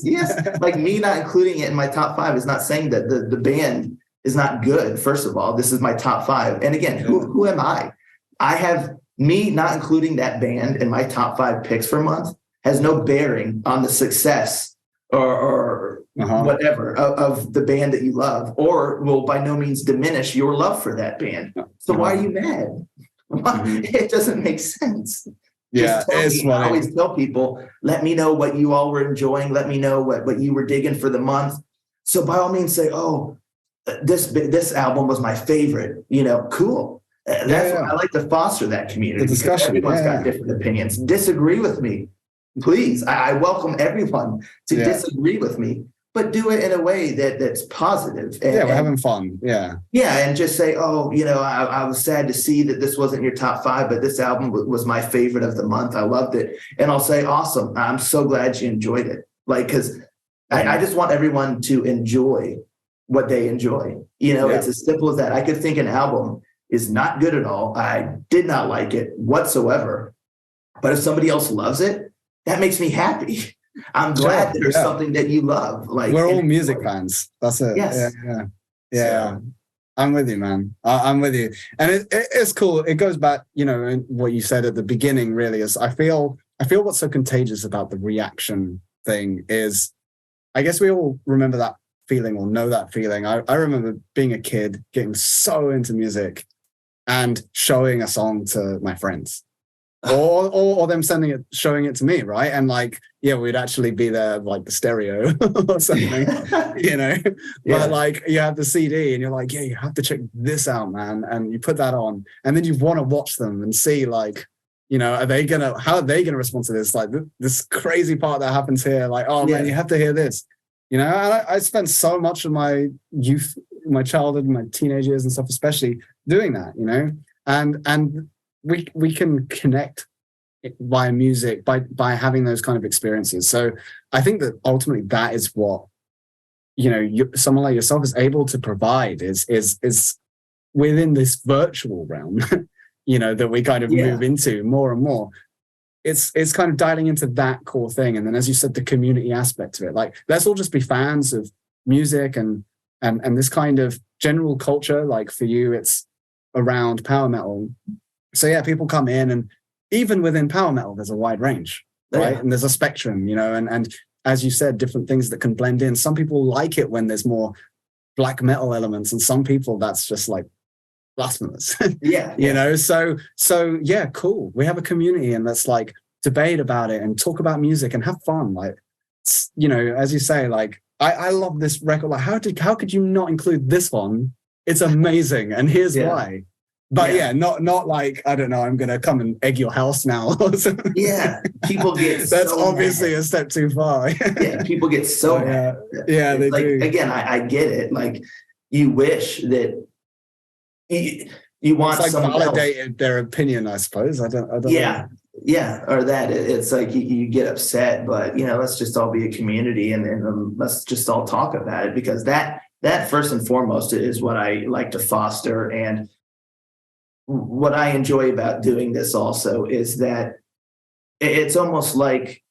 Yes. Like me not including it in my top 5 is not saying that the band is not good. First of all, this is my top 5. And again, who am I? I have me not including that band in my top 5 picks for a month has no bearing on the success or whatever of the band that you love, or will by no means diminish your love for that band. So why are you mad? It doesn't make sense. Yeah, I always tell people, let me know what you all were enjoying. Let me know what you were digging for the month. So by all means say, oh, this album was my favorite, cool. I like to foster that community. The discussion. Everyone's got different opinions. Disagree with me, please. I welcome everyone to disagree with me, but do it in a way that's positive. And, we're having fun. Yeah, and just say, oh, I was sad to see that this wasn't your top 5, but this album was my favorite of the month. I loved it. And I'll say, awesome. I'm so glad you enjoyed it. Like, because I just want everyone to enjoy what they enjoy. It's as simple as that. I could think an album is not good at all. I did not like it whatsoever. But if somebody else loves it, that makes me happy. I'm glad that there's something that you love. Like, we're all music fans. That's it. Yes. Yeah. So, I'm with you, man. I'm with you. And it's cool. It goes back, what you said at the beginning really is I feel what's so contagious about the reaction thing is I guess we all remember that feeling or know that feeling. I remember being a kid, getting so into music and showing a song to my friends. or them showing it to me, right? And like, yeah, we'd actually be there like the stereo or something, you know. Yeah. But like, you have the CD and you're like, yeah, you have to check this out, man. And you put that on, and then you want to watch them and see, like, you know, how are they gonna respond to this? Like this crazy part that happens here, like, oh man, you have to hear this. You know, I spent so much of my youth, my childhood, my teenage years and stuff, especially doing that, you know, and we can connect via music by having those kind of experiences. So I think that ultimately that is what, you know, someone like yourself is able to provide is within this virtual realm, you know, that we kind of move into more and more. It's kind of dialing into that core thing. And then, as you said, the community aspect of it, like, let's all just be fans of music and this kind of general culture. Like for you, it's around power metal. So yeah, people come in, and even within power metal, there's a wide range, right? And there's a spectrum, you know, and as you said, different things that can blend in. Some people like it when there's more black metal elements, and some people that's just like blasphemous. You know, so yeah, cool. We have a community, and let's like debate about it and talk about music and have fun. Like, you know, as you say, like, I love this record. Like, how could you not include this one? It's amazing, and here's why. But not like, I don't know, I'm gonna come and egg your house now or something. Yeah, people get that's so obviously mad. a step too far. Yeah, people get so mad. Yeah, they like, do. Again, I get it. Like, you wish that you want it's like someone validated else. their opinion, I suppose. I don't Yeah. know. Yeah, or that it's like you get upset, but you know, let's just all be a community and let's just all talk about it, because that first and foremost is what I like to foster. And what I enjoy about doing this also is that it's almost like,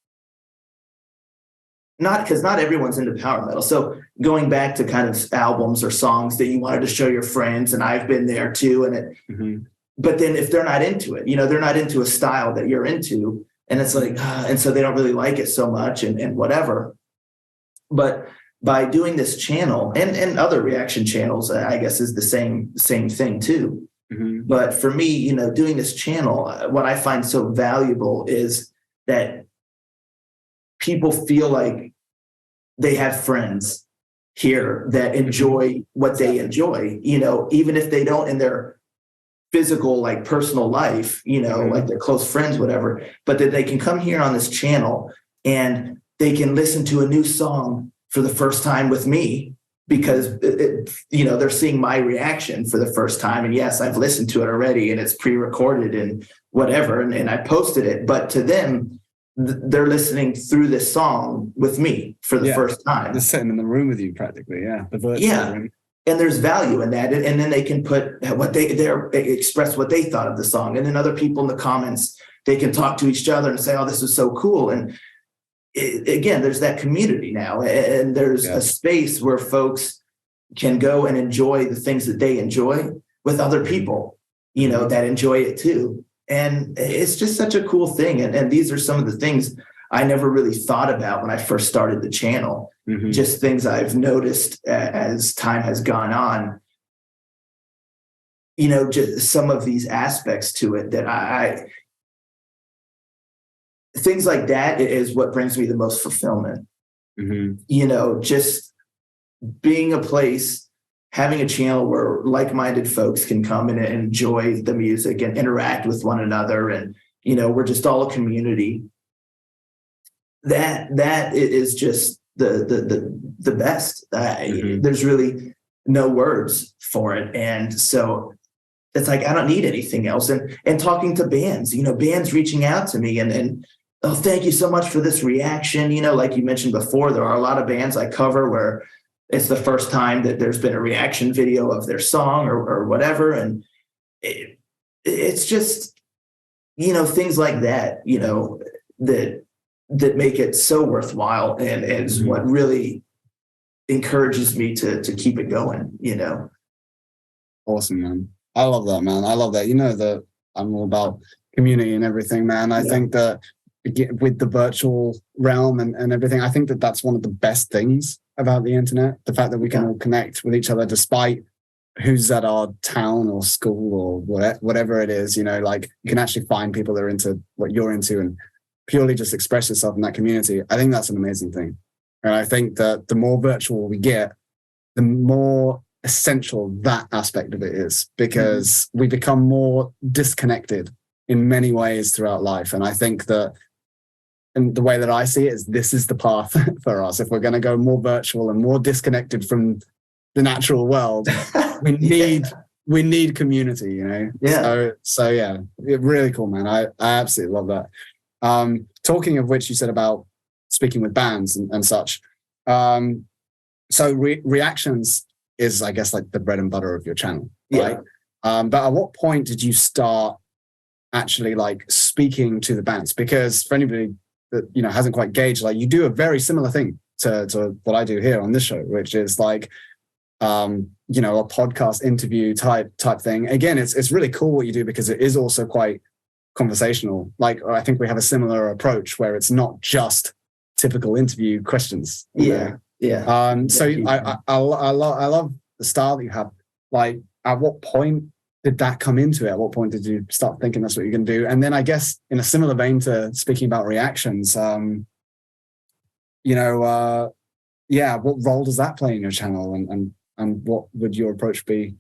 because not everyone's into power metal. So going back to kind of albums or songs that you wanted to show your friends, and I've been there too, and but then if they're not into it, you know, they're not into a style that you're into, and it's like, and so they don't really like it so much and whatever. But by doing this channel and other reaction channels, I guess is the same thing too. But for me, you know, doing this channel, what I find so valuable is that people feel like they have friends here that enjoy what they enjoy, you know, even if they don't in their physical, like personal life, you know, like their close friends, whatever, but that they can come here on this channel and they can listen to a new song for the first time with me, because you know, they're seeing my reaction for the first time. And yes, I've listened to it already, and it's pre-recorded and whatever, and I posted it, but to them, they're listening through this song with me for the first time. They're sitting in the room with you practically, the virtual room. And there's value in that, and then they can put what they express what they thought of the song, and then other people in the comments, they can talk to each other and say, "Oh, this is so cool." And again, there's that community now, and there's a space where folks can go and enjoy the things that they enjoy with other people, you know, that enjoy it too. And it's just such a cool thing. And these are some of the things I never really thought about when I first started the channel. Just things I've noticed as time has gone on, you know, just some of these aspects to it that things like that is what brings me the most fulfillment. You know, just being a place, having a channel where like-minded folks can come and enjoy the music and interact with one another. And, you know, we're just all a community. That is just the best. There's really no words for it. And so it's like, I don't need anything else. And talking to bands, you know, bands reaching out to me and oh, thank you so much for this reaction. You know, like you mentioned before, there are a lot of bands I cover where it's the first time that there's been a reaction video of their song or whatever. And it's just, you know, things like that, you know, that make it so worthwhile, and is what really encourages me to keep it going, you know. Awesome, man. I love that, man. I love that. You know that I'm all about community and everything, man. I think that with the virtual realm and everything, I think that that's one of the best things about the internet. The fact that we can all connect with each other despite who's at our town or school or whatever it is, like you can actually find people that are into what you're into and purely just express yourself in that community. I think that's an amazing thing. And I think that the more virtual we get, the more essential that aspect of it is, because we become more disconnected in many ways throughout life. And I think that, and the way that I see it is, this is the path for us. If we're going to go more virtual and more disconnected from the natural world, we need community, So yeah, really cool, man. I absolutely love that. Talking of which, you said about speaking with bands and such. So reactions is, I guess, like the bread and butter of your channel, right? But at what point did you start actually like speaking to the bands? Because for anybody that hasn't quite gauged, like you do a very similar thing to what I do here on this show, which is like a podcast interview type thing. Again, it's really cool what you do, because it is also quite conversational. Like I think we have a similar approach where it's not just typical interview questions. Yeah. So I love the style that you have. Like, at what point did that come into it? At what point did you start thinking that's what you're going to do? And then I guess in a similar vein to speaking about reactions, what role does that play in your channel, and what would your approach be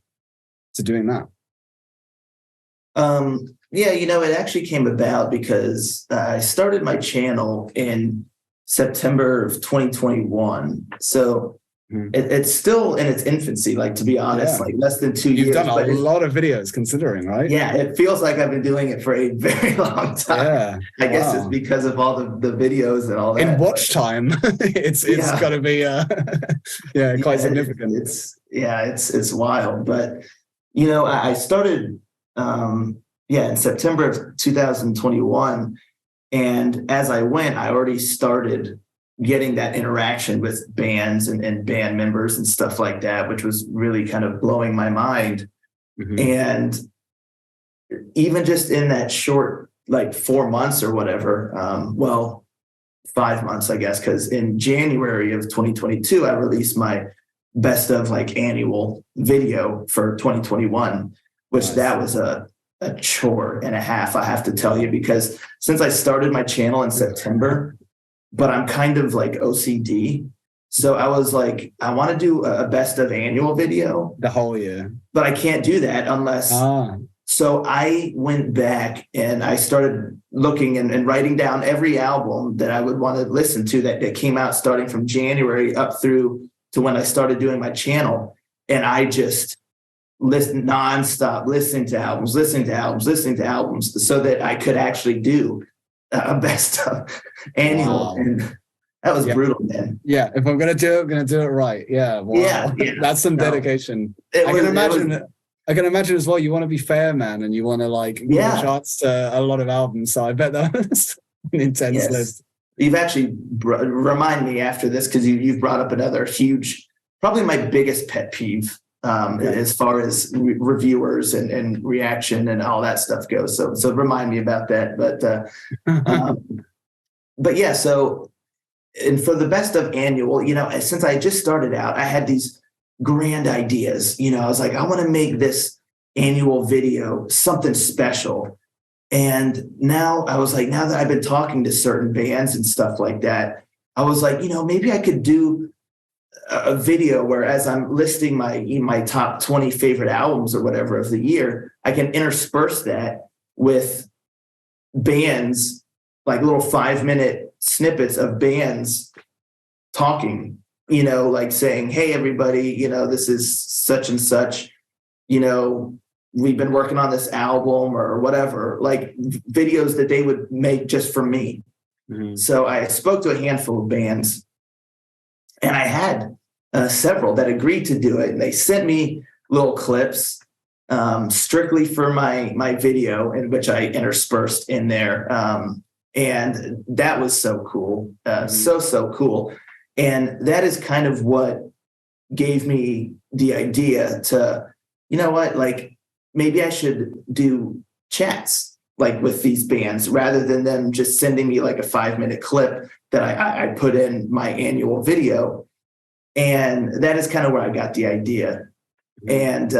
to doing that? It actually came about because I started my channel in September of 2021. So it's still in its infancy, like, to be honest, like less than 2 years. You've done a lot of videos considering, right? Yeah, it feels like I've been doing it for a very long time. I guess it's because of all the videos and all that. In watch time, it's got to be quite significant. It's wild. But I started in September of 2021. And as I went, I already started getting that interaction with bands and band members and stuff like that, which was really kind of blowing my mind. And even just in that short, like 4 months or whatever, 5 months, I guess, because in January of 2022, I released my best of like annual video for 2021, which that was a chore and a half, I have to tell you, because since I started my channel in September, but I'm kind of like OCD. So I was like, I want to do a best of annual video the whole year, but I can't do that unless. So I went back and I started looking and writing down every album that I would want to listen to that came out starting from January up through to when I started doing my channel. And I just listened nonstop, listening to albums, so that I could actually do a best of annual. And that was brutal, man. Yeah, if I'm gonna do it, I'm gonna do it right. Yeah, wow. That's some dedication. I can imagine as well. You want to be fair, man, and you want to like give a chance to a lot of albums. So I bet that's an intense list. You've actually remind me after this, because you've brought up another huge, probably my biggest pet peeve. As far as reviewers and reaction and all that stuff goes. So remind me about that. But yeah, so, and for the best of annual, since I just started out, I had these grand ideas. I was like, I want to make this annual video something special. And now I was like, now that I've been talking to certain bands and stuff like that, I was like, maybe I could do a video where, as I'm listing my top 20 favorite albums or whatever of the year, I can intersperse that with bands, like little 5-minute snippets of bands talking, like saying, hey, everybody, this is such and such, we've been working on this album or whatever, like videos that they would make just for me. So I spoke to a handful of bands. And I had several that agreed to do it. And they sent me little clips strictly for my video, in which I interspersed in there. And that was so cool. So cool. And that is kind of what gave me the idea to, like, maybe I should do chats like with these bands rather than them just sending me like a 5-minute clip that I put in my annual video. And that is kind of where I got the idea. And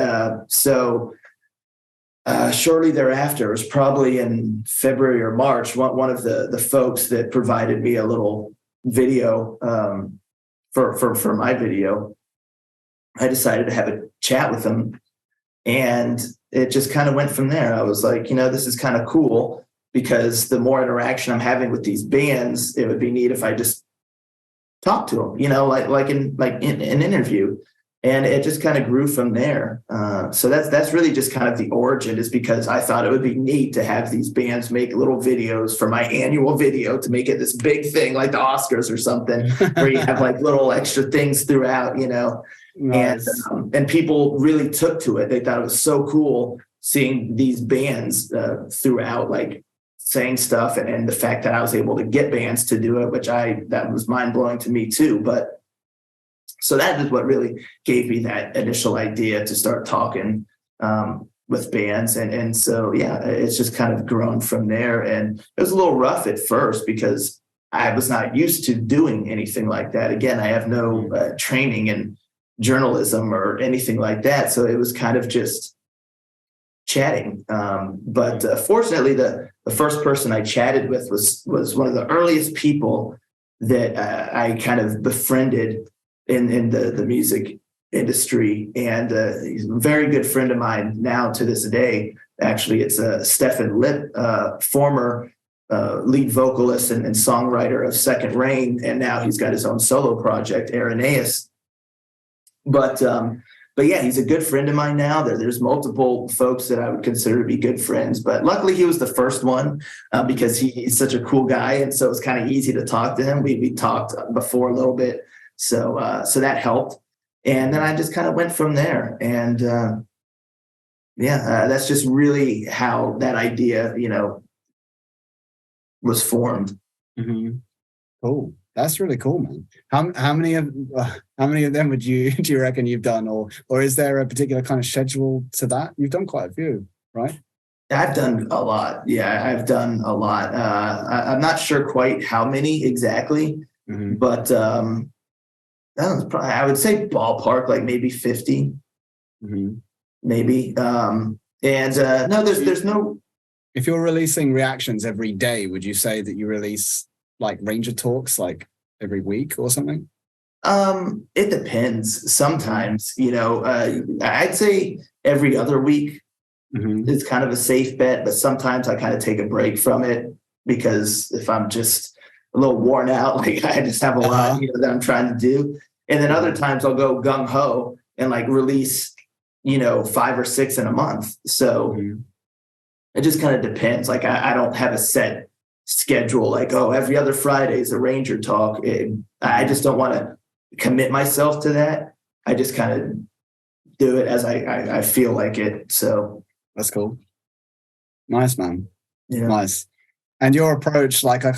shortly thereafter, it was probably in February or March, one of the folks that provided me a little video for my video, I decided to have a chat with him. And it just kind of went from there. I was like, this is kind of cool, because the more interaction I'm having with these bands, it would be neat if I just talked to them, like in an interview. And it just kind of grew from there. So that's really just kind of the origin, is because I thought it would be neat to have these bands make little videos for my annual video, to make it this big thing like the Oscars or something, where you have like little extra things throughout, Nice. And people really took to it. They thought it was so cool seeing these bands throughout, like saying stuff, and the fact that I was able to get bands to do it, that was mind blowing to me too. But so that is what really gave me that initial idea to start talking with bands. And so, yeah, it's just kind of grown from there. And it was a little rough at first, because I was not used to doing anything like that. Again, I have no training in journalism or anything like that. So it was kind of just chatting. But fortunately, the first person I chatted with was one of the earliest people that I kind of befriended in the music industry. And he's a very good friend of mine now to this day. Actually, it's Stefan Lipp, former lead vocalist and songwriter of Second Reign. And now he's got his own solo project, Extraordinaire. But yeah, he's a good friend of mine now. There's multiple folks that I would consider to be good friends, but luckily he was the first one because he's such a cool guy. And so it's kind of easy to talk to him. We talked before a little bit. So that helped. And then I just kind of went from there. And that's just really how that idea, was formed. Mm-hmm. Cool. That's really cool, man. How many of them do you reckon you've done, or is there a particular kind of schedule to that? You've done quite a few, right? I've done a lot. Yeah, I've done a lot. I'm not sure quite how many exactly, mm-hmm. but I would say ballpark, like maybe 50, mm-hmm. maybe. No, there's no. If you're releasing reactions every day, would you say that you release like Ranger talks like every week or something? It depends. Sometimes, I'd say every other week mm-hmm. is kind of a safe bet, but sometimes I kind of take a break from it, because if I'm just a little worn out, like I just have a lot that I'm trying to do. And then other times I'll go gung ho and like release, 5 or 6 in a month. So mm-hmm. it just kind of depends. Like I don't have a set schedule, like, every other Friday is a Ranger talk. I just don't want to commit myself to that. I just kind of do it as I feel like it. So that's cool. Nice, man. Yeah. Nice. And your approach, like I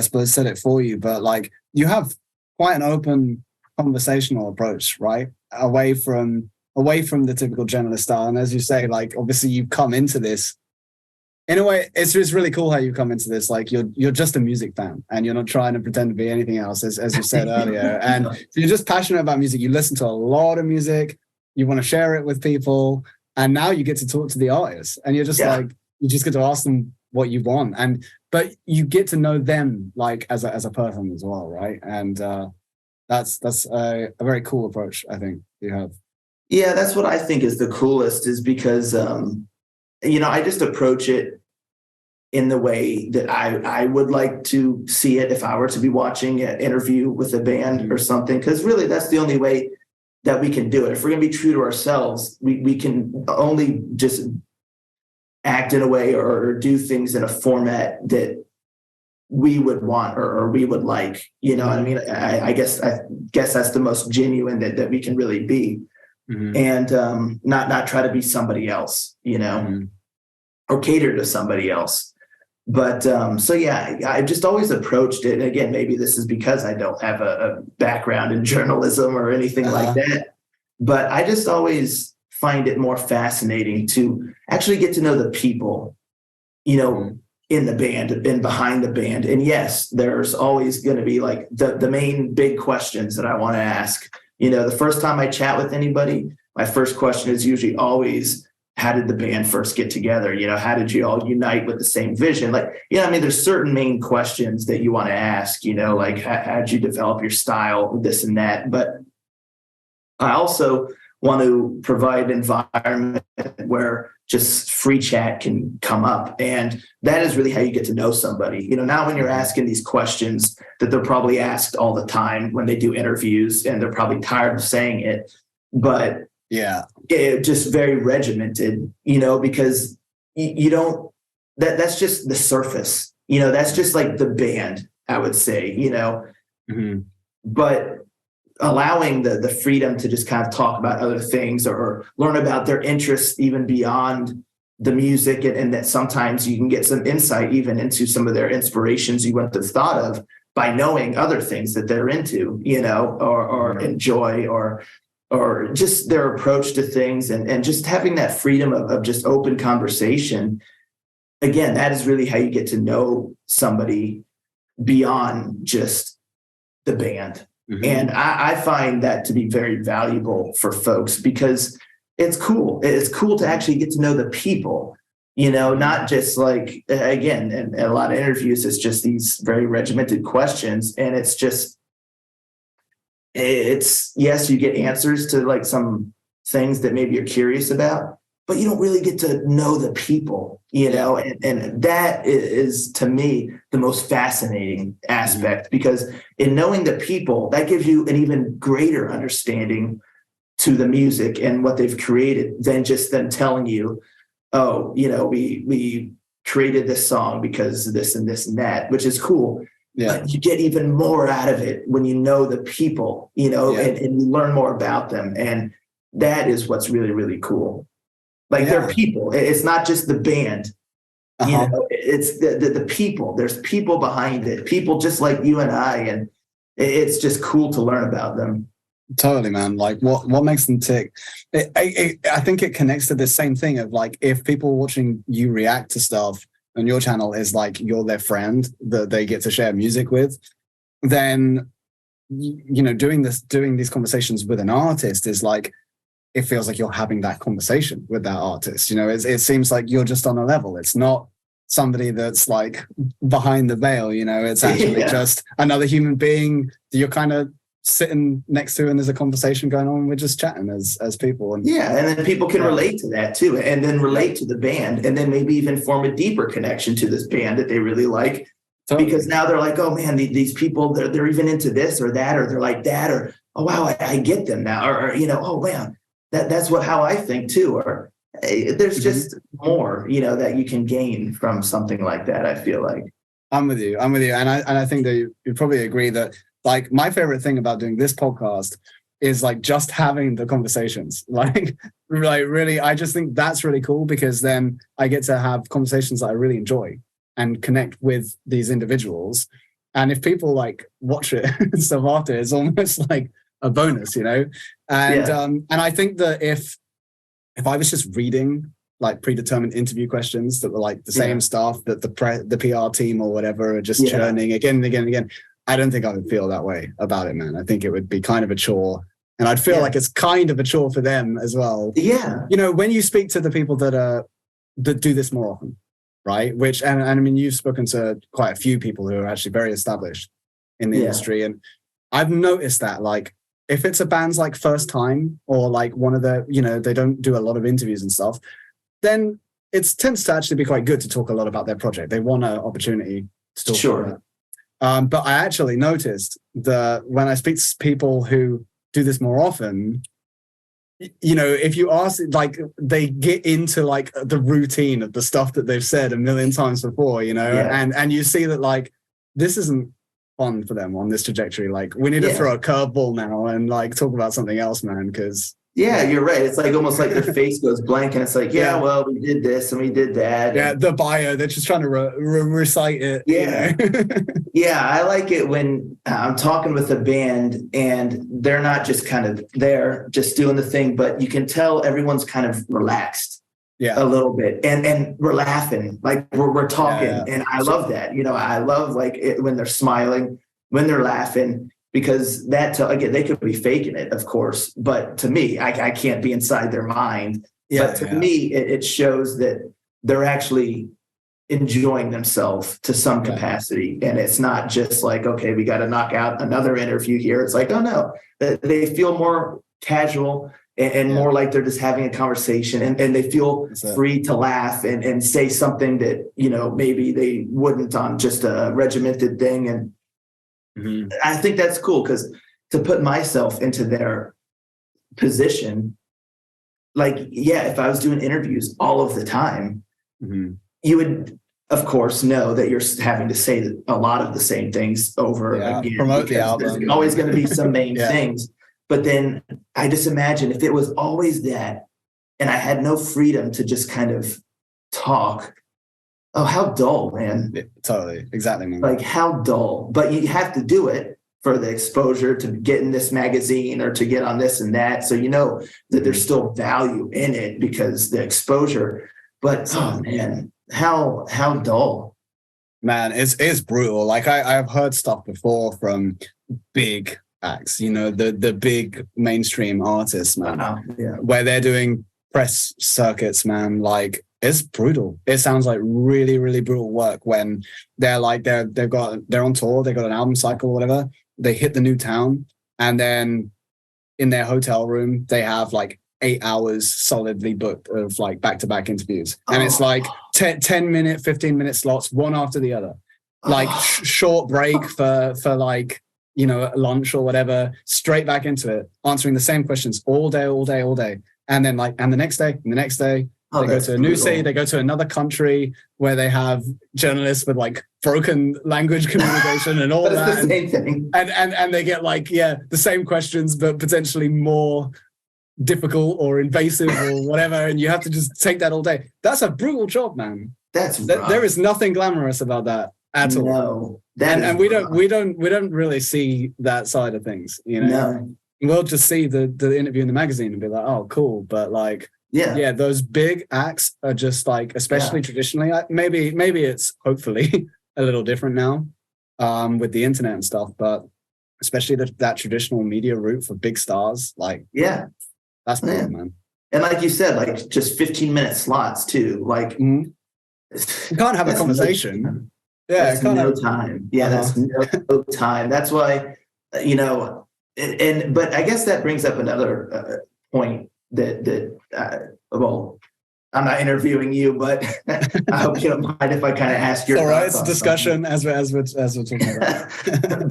suppose said it for you, but like you have quite an open conversational approach, right? Away from the typical journalist style. And as you say, like obviously you've come into this in a way, it's just really cool how you come into this. Like you're just a music fan, and you're not trying to pretend to be anything else, as you said earlier. And so you're just passionate about music. You listen to a lot of music. You want to share it with people, and now you get to talk to the artists, and you're just like you just get to ask them what you want, but you get to know them like as a person as well, right? And that's a very cool approach, I think you have. Yeah, that's what I think is the coolest, is because I just approach it in the way that I would like to see it if I were to be watching an interview with a band or something. Because really, that's the only way that we can do it. If we're going to be true to ourselves, we can only just act in a way or do things in a format that we would want or we would like. You know what I mean? I guess that's the most genuine that we can really be. Mm-hmm. And not try to be somebody else, mm-hmm. or cater to somebody else. But so yeah, I just always approached it. And again, maybe this is because I don't have a background in journalism or anything like that. But I just always find it more fascinating to actually get to know the people, mm-hmm. in the band and behind the band. And yes, there's always going to be like the main big questions that I want to ask. The first time I chat with anybody, my first question is usually always, how did the band first get together? You know, how did you all unite with the same vision? Like, you know, I mean, there's certain main questions that you want to ask, you know, like how did you develop your style, this and that. But I also want to provide an environment where just free chat can come up. And that is really how you get to know somebody. You know, now when you're asking these questions that they're probably asked all the time when they do interviews, and they're probably tired of saying it, but yeah, it just very regimented, you know, because you don't, that's just the surface, you know, that's just like the band, I would say, you know, but allowing the freedom to just kind of talk about other things or learn about their interests even beyond the music, and that sometimes you can get some insight even into some of their inspirations you wouldn't have thought of by knowing other things that they're into, you know, or enjoy, or just their approach to things, and just having that freedom of just open conversation. Again, that is really how you get to know somebody beyond just the band. And I find that to be very valuable for folks, because it's cool. It's cool to actually get to know the people, you know, not just like, again, in a lot of interviews, it's just these very regimented questions. And it's just, yes, you get answers to like some things that maybe you're curious about, but you don't really get to know the people, you know, and that is, to me, the most fascinating aspect, because in knowing the people, that gives you an even greater understanding to the music and what they've created than just them telling you, oh, you know, we created this song because this and this and that, which is cool. Yeah. But you get even more out of it when you know the people, you know, and you learn more about them. And that is what's really, really cool. Like they're people. It's not just the band. You know, it's the people. There's people behind it. People just like you and I, and it's just cool to learn about them. Totally, man. Like what makes them tick? I think it connects to the same thing of like, if people watching you react to stuff on your channel is like you're their friend that they get to share music with, then you know, doing these conversations with an artist is like, it feels like you're having that conversation with that artist. You know, it seems like you're just on a level. It's not somebody that's like behind the veil, you know, it's actually just another human being that you're kind of sitting next to, and there's a conversation going on. We're just chatting as people. And and then people can relate to that too, and then relate to the band, and then maybe even form a deeper connection to this band that they really like. Totally. Because now they're like, oh man, these people, they're even into this or that, or they're like that, or oh wow, I get them now, or you know, oh man, that's how I think too, or there's just more, you know, that you can gain from something like that. I feel like I'm with you, and I think that you probably agree that like my favorite thing about doing this podcast is like just having the conversations. Like really, I just think that's really cool, because then I get to have conversations that I really enjoy and connect with these individuals. And if people like watch it and stuff after, it's almost like a bonus, you know? And I think that if I was just reading like predetermined interview questions that were like the same stuff that the PR team or whatever are just churning again and again and again, I don't think I would feel that way about it, man. I think it would be kind of a chore. And I'd feel like it's kind of a chore for them as well. Yeah. You know, when you speak to the people that do this more often, right? Which, and I mean, you've spoken to quite a few people who are actually very established in the industry. And I've noticed that, like, if it's a band's like first time, or like one of the, you know, they don't do a lot of interviews and stuff, then it tends to actually be quite good to talk a lot about their project. They want an opportunity to talk about it. But I actually noticed that when I speak to people who do this more often, you know, if you ask, like, they get into like the routine of the stuff that they've said a million times before, you know, and you see that like this isn't fun for them on this trajectory. Like, we need to throw a curveball now and like talk about something else, man, because you're right. It's like almost like their face goes blank, and it's like, well, we did this and we did that. Yeah, the bio, they're just trying to recite it. Yeah. I like it when I'm talking with a band and they're not just kind of there, just doing the thing, but you can tell everyone's kind of relaxed a little bit, and we're laughing, like we're talking. And I love that. You know, I love like it when they're smiling, when they're laughing. because again, they could be faking it, of course, but to me, I can't be inside their mind. Yeah, but to me, it shows that they're actually enjoying themselves to some capacity. And it's not just like, okay, we got to knock out another interview here. It's like, oh no, they feel more casual and more like they're just having a conversation, and they feel free to laugh and say something that, maybe they wouldn't on just a regimented thing. And I think that's cool, because to put myself into their position, like, if I was doing interviews all of the time, you would, of course, know that you're having to say a lot of the same things over again. Promote the album. There's always going to be some main things. But then I just imagine if it was always that, and I had no freedom to just kind of talk. Oh, how dull, man. Yeah, totally. Exactly, man. Like, how dull. But you have to do it for the exposure to get in this magazine or to get on this and that. So you know that there's still value in it because the exposure. But, oh, man, how dull. Man, it's brutal. Like, I've heard stuff before from big acts, the big mainstream artists, man, where they're doing press circuits, man. Like, it's brutal. It sounds like really, really brutal work when they're like, they're on tour, they got an album cycle or whatever, they hit the new town, and then in their hotel room they have like 8 hours solidly booked of like back-to-back interviews, and it's like 10-minute 15-minute slots, one after the other, like short break for like lunch or whatever, straight back into it, answering the same questions all day, and then and the next day they go to a new city, they go to another country where they have journalists with like broken language communication and all that, the same thing. And they get like the same questions but potentially more difficult or invasive or whatever, and you have to just take that all day. That's a brutal job, man. There is nothing glamorous about that at all. No, and we don't really see that side of things, No. We'll just see the interview in the magazine and be like, oh, cool, but like those big acts are just like, especially traditionally, maybe it's hopefully a little different now with the internet and stuff, but especially that traditional media route for big stars, like that's cool, man. And like you said, like just 15-minute slots too, like you can't have a conversation. That's no time. That's no time. That's why, but I guess that brings up another point that I'm not interviewing you, but I hope you don't mind if I kind of ask your. All right, it's a discussion as we're talking about.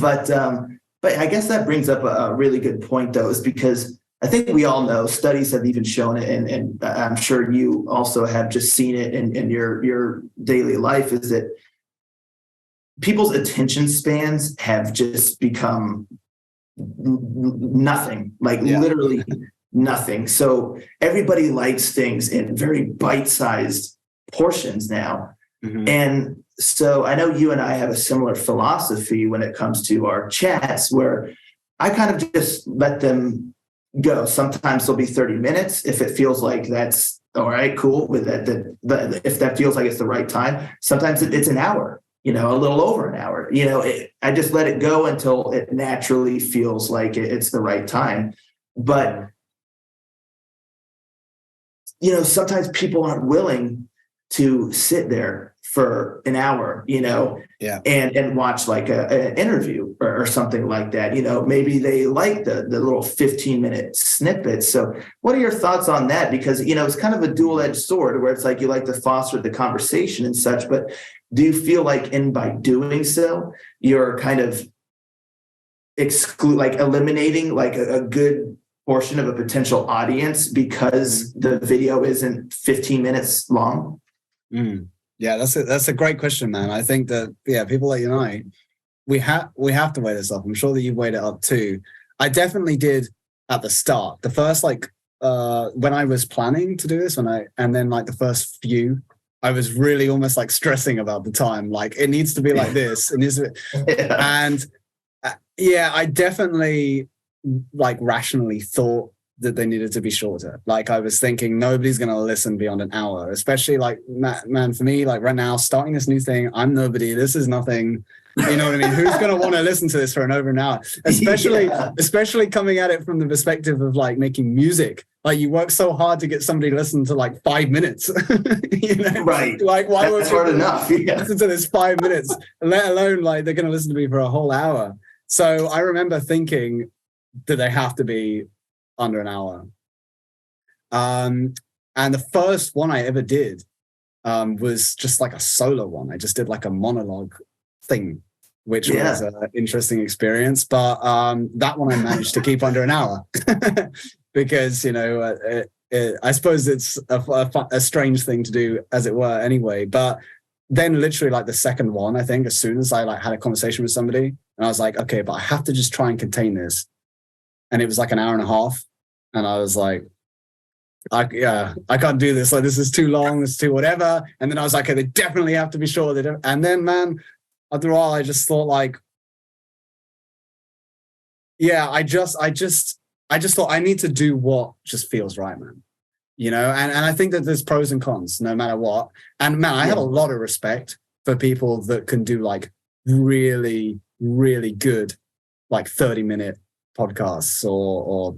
But I guess that brings up a really good point, though, is because I think we all know, studies have even shown it, and I'm sure you also have just seen it in your daily life, is that people's attention spans have just become nothing, literally nothing. So everybody likes things in very bite-sized portions now. And so I know you and I have a similar philosophy when it comes to our chats, where I kind of just let them go. Sometimes they'll be 30 minutes. If it feels like that's all right, cool with that, if that feels like it's the right time. Sometimes it's an hour, a little over an hour, I just let it go until it naturally feels like it's the right time. But, sometimes people aren't willing to sit there for an hour, and watch like an interview or something like that. Maybe they like the little 15-minute snippets. So what are your thoughts on that? Because, it's kind of a dual-edged sword where it's like you like to foster the conversation and such, but do you feel like by doing so, you're kind of eliminating like a good portion of a potential audience because the video isn't 15 minutes long? Yeah, that's a great question, man. I think that people like you and I, we have to weigh this up. I'm sure that you weighed it up too. I definitely did at the start. The first when I was planning to do this, and then the first few, I was really almost like stressing about the time. Like, it needs to be like this, and I definitely rationally thought that they needed to be shorter. Like, I was thinking nobody's going to listen beyond an hour, especially man, for me, right now, starting this new thing, I'm nobody. This is nothing. You know what I mean? Who's going to want to listen to this for over an hour? Especially coming at it from the perspective of like making music. Like you work so hard to get somebody to listen to like 5 minutes. You know? Right. Like why would that's hard enough. Yeah. listen to this 5 minutes, let alone like they're going to listen to me for a whole hour? So I remember thinking, do they have to be under an hour? And the first one I ever did was just like a solo one. I just did like a monologue thing, which was an interesting experience. But that one I managed to keep under an hour because, you know, I suppose it's a strange thing to do, as it were, anyway. But then literally like the second one, I think, as soon as I like had a conversation with somebody and I was like, okay, but I have to just try and contain this. And it was like an hour and a half. And I was like, I can't do this. Like, this is too long. This is too whatever. And then I was like, okay, they definitely have to be short. And then, man, after a while, I just thought like, yeah, I just thought I need to do what just feels right, man. You know, and I think that there's pros and cons no matter what. And man, I have a lot of respect for people that can do like really, really good, like 30-minute podcasts or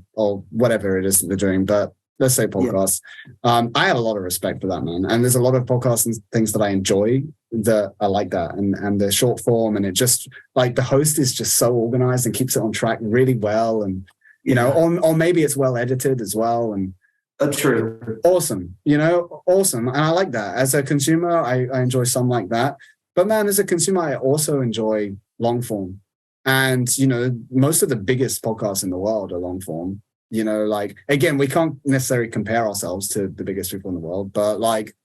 whatever it is that they're doing. But let's say podcasts. I have a lot of respect for that, man. And there's a lot of podcasts and things that I enjoy that are like that. And they're short form, and it just like the host is just so organized and keeps it on track really well. And, you know, or maybe it's well edited as well. And true. Awesome. You know, awesome. And I like that. As a consumer, I enjoy some like that. But man, as a consumer, I also enjoy long form. And, you know, most of the biggest podcasts in the world are long form. You know, like, again, we can't necessarily compare ourselves to the biggest people in the world, but like,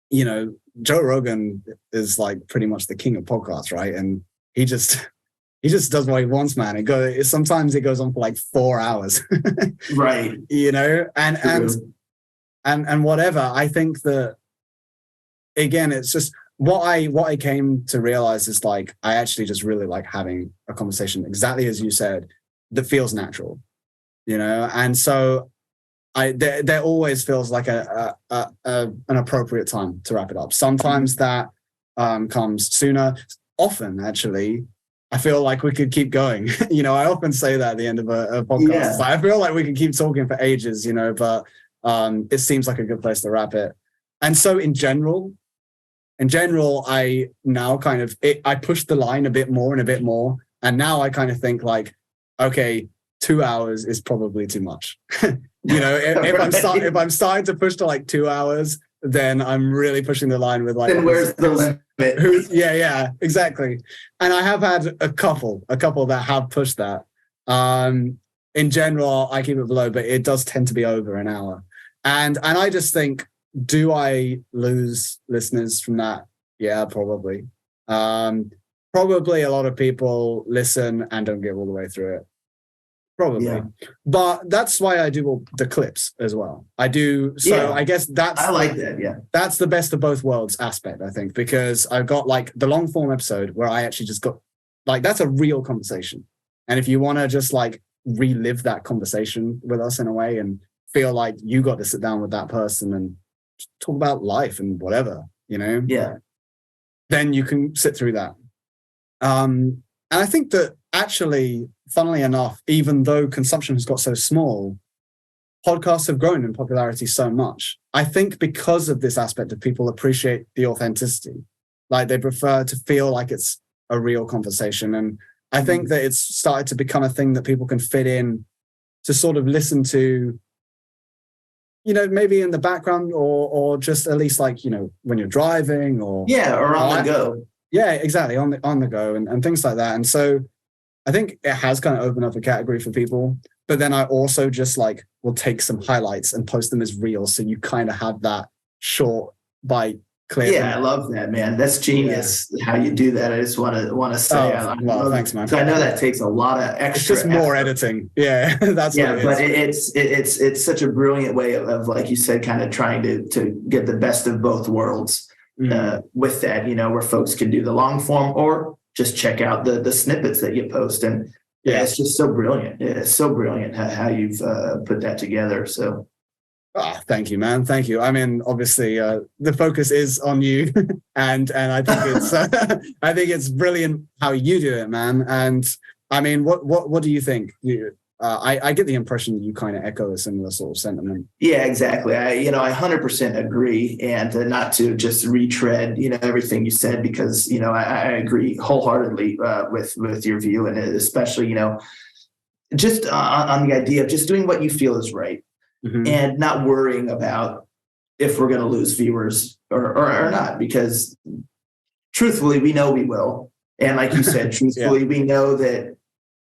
you know, Joe Rogan is like pretty much the king of podcasts, right? And he just does what he wants, man. Sometimes it goes on for like 4 hours. Right. You know, and whatever. I think that, again, it's just what I came to realize is like, I actually just really like having a conversation, exactly as you said, that feels natural. You know, and so there always feels like an appropriate time to wrap it up. Sometimes that comes sooner. Often, actually, I feel like we could keep going. You know, I often say that at the end of a podcast. Yeah. Like, I feel like we could keep talking for ages, you know, but it seems like a good place to wrap it. And so in general, I now kind of, I push the line a bit more and a bit more. And now I kind of think like, okay, 2 hours is probably too much. You know, if I'm starting to push to like 2 hours, then I'm really pushing the line with like. Then where's the limit? Yeah, exactly. And I have had a couple that have pushed that. In general, I keep it below, but it does tend to be over an hour. And I just think, do I lose listeners from that? Yeah, probably. Probably a lot of people listen and don't get all the way through it. Probably. Yeah. But that's why I do all the clips as well. I do. So I guess I like that. Yeah. That's the best of both worlds aspect, I think, because I've got like the long form episode where I actually just got like, that's a real conversation. And if you want to just like relive that conversation with us in a way and feel like you got to sit down with that person and talk about life and whatever, you know? Yeah. Then you can sit through that. And I think that actually, funnily enough, even though consumption has got so small, podcasts have grown in popularity so much. I think because of this aspect of people appreciate the authenticity, like they prefer to feel like it's a real conversation. And I think that it's started to become a thing that people can fit in to sort of listen to, you know, maybe in the background or just at least like, you know, when you're driving or on the go. Yeah, exactly. On the go and things like that. And so I think it has kind of opened up a category for people, but then I also just like will take some highlights and post them as reels. So you kind of have that short bite clip. Yeah, I love that, man. That's genius how you do that. I just want to say, thanks, man. I know that takes a lot of extra. It's just more editing. Yeah, that's what it is. But it's such a brilliant way of like you said, kind of trying to get the best of both worlds with that. You know, where folks can do the long form or just check out the snippets that you post. And it's just so brilliant. It's so brilliant how you've put that together. So Oh, thank you, man. Thank you. I mean, obviously, the focus is on you, and I think it's I think it's brilliant how you do it, man. And I mean, what do you think? I get the impression you kind of echo a similar sort of sentiment. Yeah, exactly. I 100% agree, and not to just retread, everything you said, because I agree wholeheartedly with your view, and especially just on the idea of just doing what you feel is right. Mm-hmm. And not worrying about if we're going to lose viewers or not, because truthfully, we know we will. And like you said, truthfully, we know that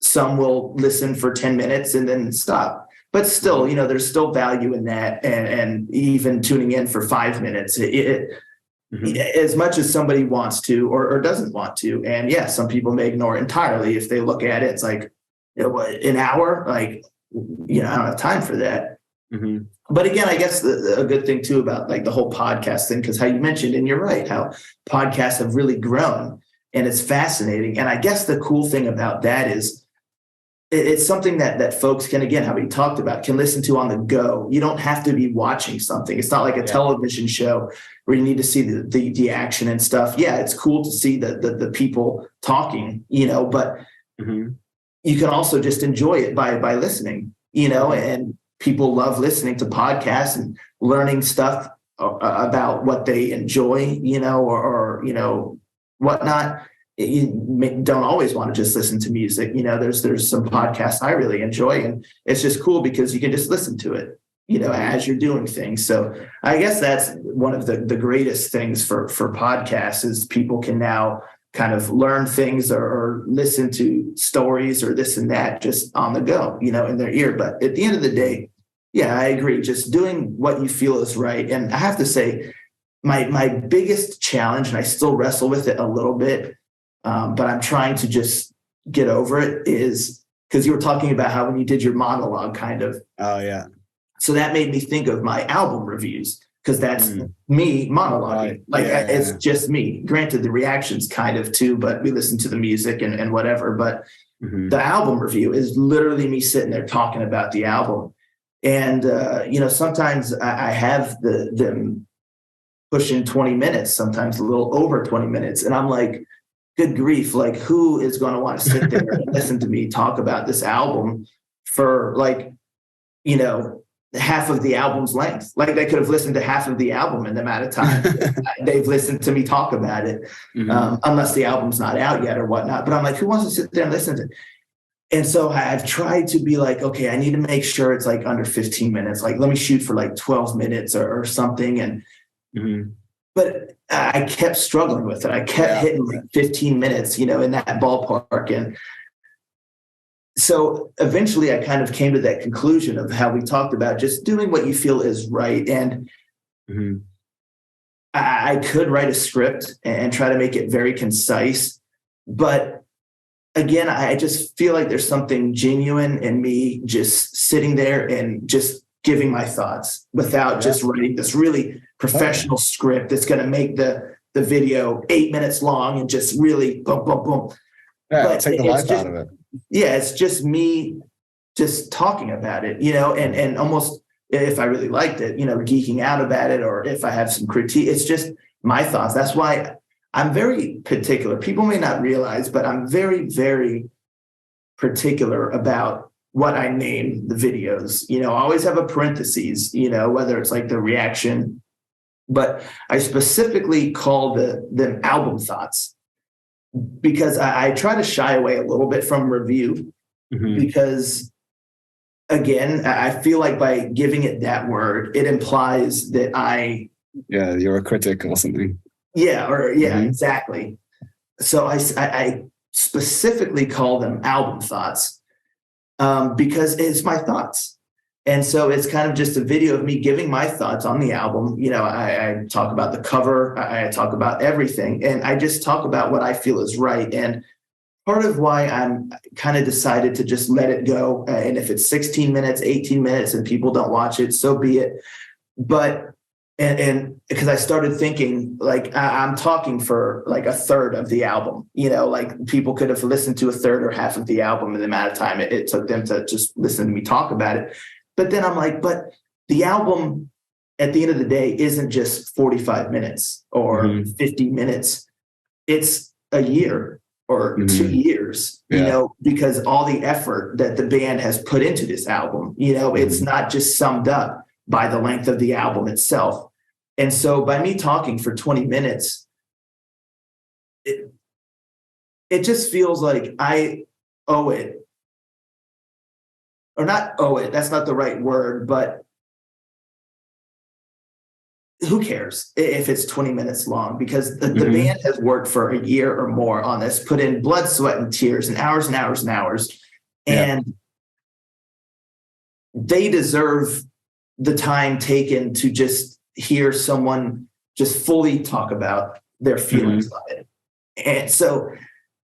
some will listen for 10 minutes and then stop. But still, there's still value in that. And even tuning in for 5 minutes, as much as somebody wants to or doesn't want to. And yeah, some people may ignore it entirely. If they look at it, it's like, an hour, like, I don't have time for that. Mm-hmm. But again, I guess a good thing too about like the whole podcast thing, because how you mentioned, and you're right, how podcasts have really grown, and it's fascinating. And I guess the cool thing about that is it's something that folks can, again, how we talked about, can listen to on the go. You don't have to be watching something. It's not like a television show where you need to see the action and stuff. Yeah, it's cool to see the people talking, but mm-hmm. you can also just enjoy it by listening, and people love listening to podcasts and learning stuff about what they enjoy, or whatnot. You don't always want to just listen to music. There's some podcasts I really enjoy, and it's just cool because you can just listen to it, as you're doing things. So I guess that's one of the greatest things for podcasts is people can now kind of learn things or listen to stories or this and that just on the go, in their ear. But at the end of the day, yeah, I agree. Just doing what you feel is right. And I have to say, my biggest challenge, and I still wrestle with it a little bit, but I'm trying to just get over it, is because you were talking about how when you did your monologue kind of. Oh, yeah. So that made me think of my album reviews, because that's me monologuing. Right. It's just me. Granted, the reactions kind of too, but we listen to the music and whatever. But the album review is literally me sitting there talking about the album. And, sometimes I have them pushing 20 minutes, sometimes a little over 20 minutes. And I'm like, good grief, like who is going to want to sit there and listen to me talk about this album for half of the album's length? Like they could have listened to half of the album in the amount of time they've listened to me talk about it, unless the album's not out yet or whatnot. But I'm like, who wants to sit there and listen to it? And so I've tried to be like, okay, I need to make sure it's like under 15 minutes. Like, let me shoot for like 12 minutes or something. And, but I kept struggling with it. I kept hitting like 15 minutes, in that ballpark. And so eventually I kind of came to that conclusion of how we talked about just doing what you feel is right. And I could write a script and try to make it very concise, but again, I just feel like there's something genuine in me just sitting there and just giving my thoughts without just writing this really professional script that's going to make the video 8 minutes long and just really boom, boom, boom. Yeah, but take the life out of it. Yeah, it's just me just talking about it, and almost, if I really liked it, geeking out about it, or if I have some critique, it's just my thoughts. That's why I'm very particular. People may not realize, but I'm very, very particular about what I name the videos. I always have a parentheses, whether it's like the reaction, but I specifically call them album thoughts, because I try to shy away a little bit from review, because again, I feel like by giving it that word, it implies that you're a critic or something. Exactly. So I specifically call them album thoughts, because it's my thoughts. And so it's kind of just a video of me giving my thoughts on the album. I talk about the cover, I talk about everything, and I just talk about what I feel is right. And part of why I'm kind of decided to just let it go, and if it's 16 minutes, 18 minutes, and people don't watch it, so be it. But And because I started thinking, like, I'm talking for like a third of the album, like people could have listened to a third or half of the album in the amount of time it took them to just listen to me talk about it. But then I'm like, but the album at the end of the day isn't just 45 minutes or 50 minutes. It's a year or 2 years, you know, because all the effort that the band has put into this album, you know, it's not just summed up by the length of the album itself. And so by me talking for 20 minutes, it just feels like I owe it, or not owe it, that's not the right word, but who cares if it's 20 minutes long? Because the band has worked for a year or more on this, put in blood, sweat, and tears, and hours and hours and hours. And they deserve the time taken to just hear someone just fully talk about their feelings on it. And so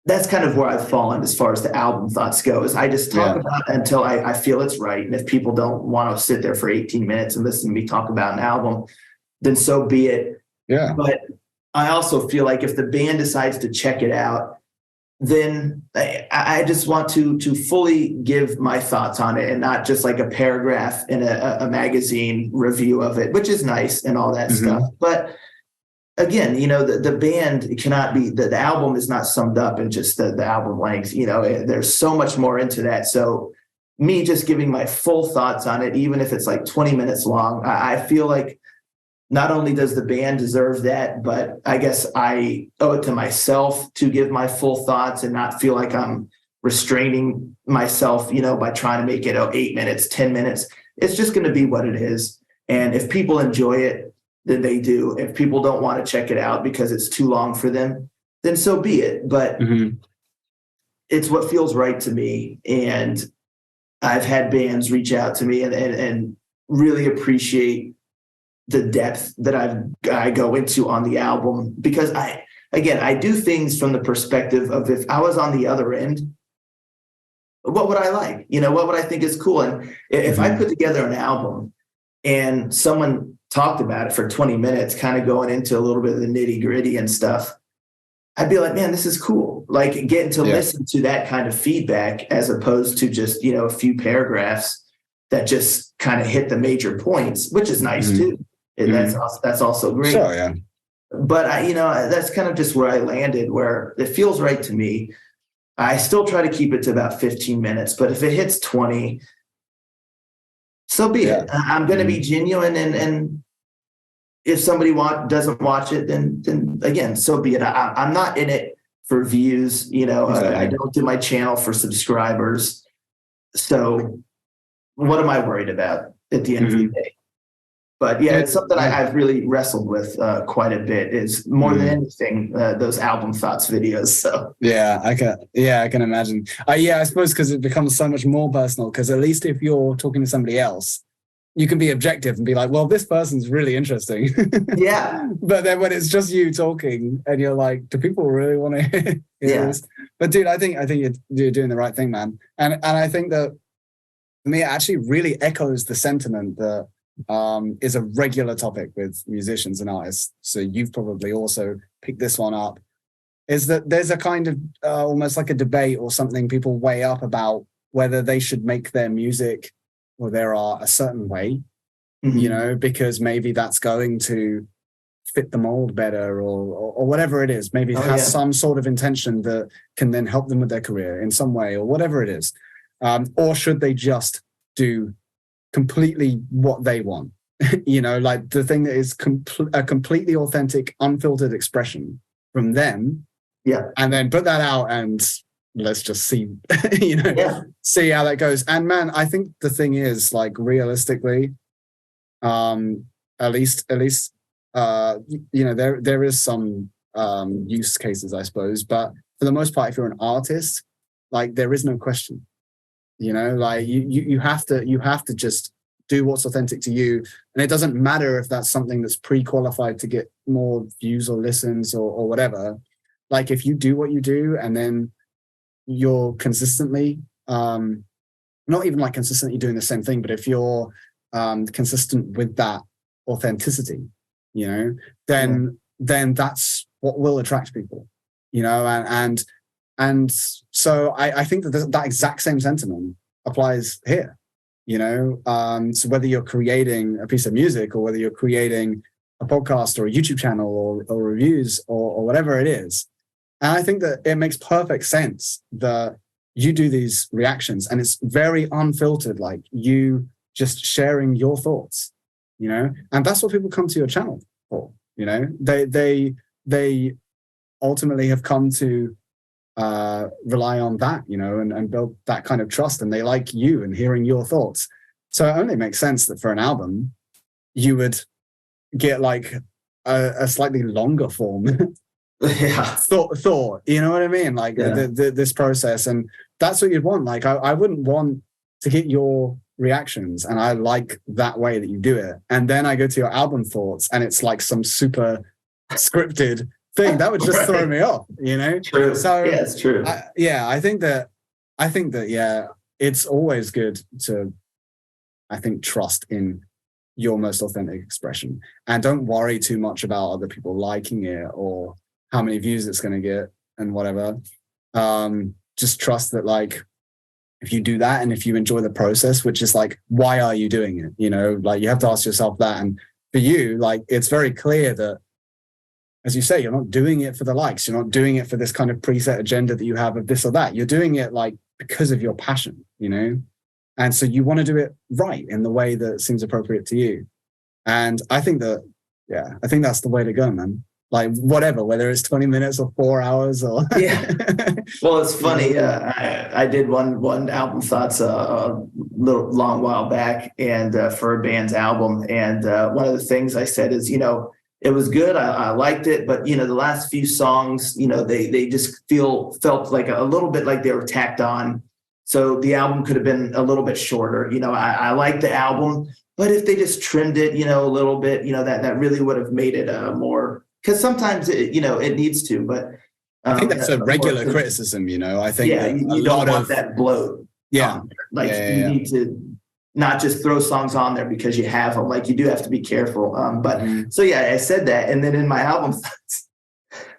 that's kind of where I've fallen as far as the album thoughts go, is I just talk about it until I feel it's right. And if people don't want to sit there for 18 minutes and listen to me talk about an album, then so be it. Yeah. But I also feel like if the band decides to check it out, then I just want to fully give my thoughts on it, and not just like a paragraph in a magazine review of it, which is nice and all that stuff. But again, you know, the band cannot be, the album is not summed up in just the album length. You know, there's so much more into that. So me just giving my full thoughts on it, even if it's like 20 minutes long, I feel like not only does the band deserve that, but I guess I owe it to myself to give my full thoughts and not feel like I'm restraining myself, you know, by trying to make it 8 minutes, 10 minutes. It's just going to be what it is. And if people enjoy it, then they do. If people don't want to check it out because it's too long for them, then so be it. But it's what feels right to me. And I've had bands reach out to me and really appreciate the depth that I go into on the album, because I do things from the perspective of, if I was on the other end, what would I like? You know, what would I think is cool? And if I put together an album and someone talked about it for 20 minutes, kind of going into a little bit of the nitty gritty and stuff, I'd be like, man, this is cool. Like, getting to listen to that kind of feedback, as opposed to just, you know, a few paragraphs that just kind of hit the major points, which is nice too. And that's also great. Sure, yeah. But you know, that's kind of just where I landed, where it feels right to me. I still try to keep it to about 15 minutes, but if it hits 20, so be it. I'm going to be genuine, and if somebody doesn't watch it, then again, so be it. I'm not in it for views. You know, I don't do my channel for subscribers. So what am I worried about at the end of the day? But yeah, it's something I've really wrestled with quite a bit. Is more than anything those album thoughts videos. So I can imagine. I suppose because it becomes so much more personal. Because at least if you're talking to somebody else, you can be objective and be like, "Well, this person's really interesting." Yeah. But then when it's just you talking, and you're like, "Do people really want to hear this?" But dude, I think you're doing the right thing, man. And I think that, for me, it actually really echoes the sentiment that is a regular topic with musicians and artists. So you've probably also picked this one up, is that there's a kind of almost like a debate or something people weigh up about whether they should make their music or their art a certain way, you know, because maybe that's going to fit the mold better, or whatever it is. Maybe it has some sort of intention that can then help them with their career in some way, or whatever it is. Or should they just do completely what they want? You know, like the thing that is a completely authentic, unfiltered expression from them. Yeah. And then put that out and let's just see, you know, see how that goes. And man, I think the thing is, like, realistically, at least, you know, there is some use cases, I suppose, but for the most part, if you're an artist, like, there is no question. You know, like you have to just do what's authentic to you. And it doesn't matter if that's something that's pre-qualified to get more views or listens or whatever. Like, if you do what you do, and then you're consistently, not even like consistently doing the same thing, but if you're consistent with that authenticity, you know, then that's what will attract people, you know, and so I think that exact same sentiment applies here. So whether you're creating a piece of music or whether you're creating a podcast or a YouTube channel or reviews or whatever it is. And I think that it makes perfect sense that you do these reactions and it's very unfiltered, like you just sharing your thoughts, and that's what people come to your channel for. They ultimately have come to rely on that, and build that kind of trust, and they like you and hearing your thoughts. So it only makes sense that for an album, you would get like a slightly longer form thought, you know what I mean? Like this process, and that's what you'd want. Like I wouldn't want to get your reactions, and I like that way that you do it, and then I go to your album thoughts and it's like some super scripted thing that would just throw me off, True. So yeah, it's true. I think that it's always good to trust in your most authentic expression, and don't worry too much about other people liking it or how many views it's going to get and whatever. Just trust that, like, if you do that and if you enjoy the process, which is like, why are you doing it? Like, you have to ask yourself that. And for you, like, it's very clear that, as you say, you're not doing it for the likes. You're not doing it for this kind of preset agenda that you have of this or that. You're doing it like because of your passion, And so you want to do it right in the way that seems appropriate to you. And I think that's the way to go, man. Like, whatever, whether it's 20 minutes or 4 hours or yeah. Well, it's funny. I did one album thoughts a little long while back, and for a band's album. And one of the things I said is, it was good. I liked it, but the last few songs, they just felt like a little bit like they were tacked on. So the album could have been a little bit shorter. I like the album, but if they just trimmed it, a little bit, that really would have made it more. Because sometimes it needs to, but I think that's a regular criticism. I think you don't want that bloat. Yeah, you need to not just throw songs on there because you have them. Like, you do have to be careful. So I said that, and then in my album,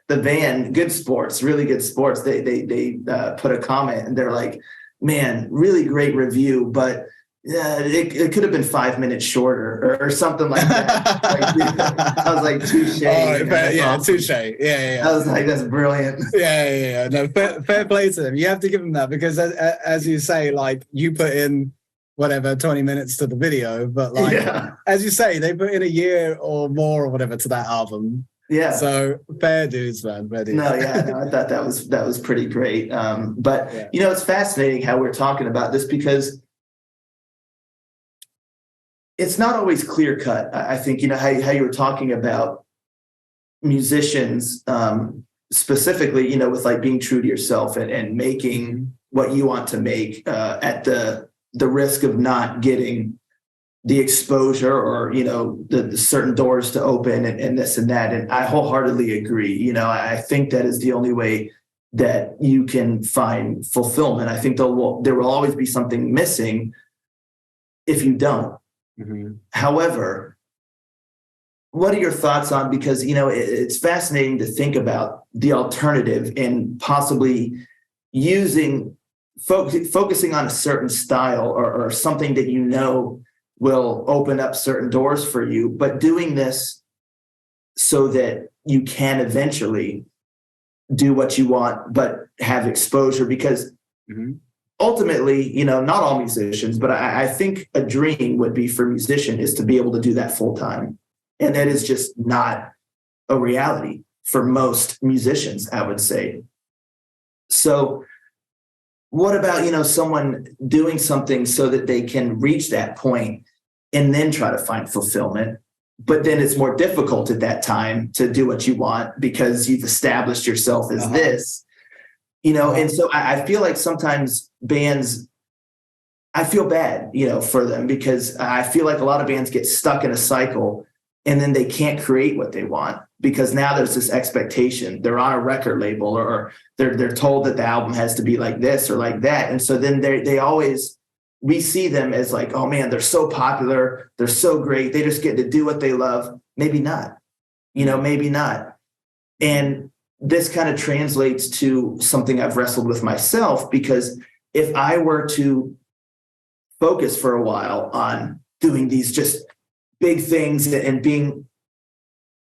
the band Good Sports, really good sports, they put a comment, and they're like, "Man, really great review, but." Yeah, it could have been 5 minutes shorter or something like that. I was like, touche. Awesome. Touche. Yeah. I was like, that's brilliant. Yeah. No, fair play to them. You have to give them that, because as you say, like, you put in whatever 20 minutes to the video, but like as you say, they put in a year or more or whatever to that album. Yeah. So fair dues, man. Fair dues. No, I thought that was pretty great. But it's fascinating how we're talking about this, because it's not always clear cut. I think, how you were talking about musicians, specifically, with like being true to yourself and making what you want to make at the risk of not getting the exposure or, the certain doors to open and this and that. And I wholeheartedly agree. I think that is the only way that you can find fulfillment. I think there will always be something missing if you don't. Mm-hmm. However, what are your thoughts on, because, it's fascinating to think about the alternative and possibly focusing on a certain style or something that will open up certain doors for you, but doing this so that you can eventually do what you want, but have exposure, because ultimately, not all musicians, but I think a dream would be for a musician is to be able to do that full time. And that is just not a reality for most musicians, I would say. So what about, someone doing something so that they can reach that point and then try to find fulfillment? But then it's more difficult at that time to do what you want because you've established yourself as this. And so I feel like sometimes bands, I feel bad, for them, because I feel like a lot of bands get stuck in a cycle and then they can't create what they want because now there's this expectation. They're on a record label or they're told that the album has to be like this or like that. And so then we see them as like, oh man, they're so popular. They're so great. They just get to do what they love. Maybe not, maybe not. And this kind of translates to something I've wrestled with myself, because if I were to focus for a while on doing these just big things and being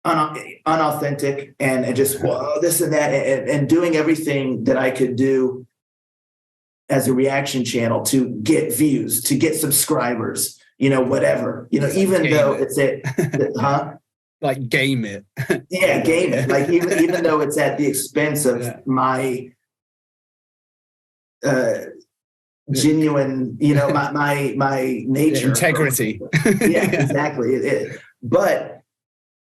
unauthentic and just this and that and doing everything that I could do as a reaction channel to get views, to get subscribers, whatever, even though it's like game it. Yeah, game it. Like even though it's at the expense of my genuine, my nature, integrity. Yeah, exactly. But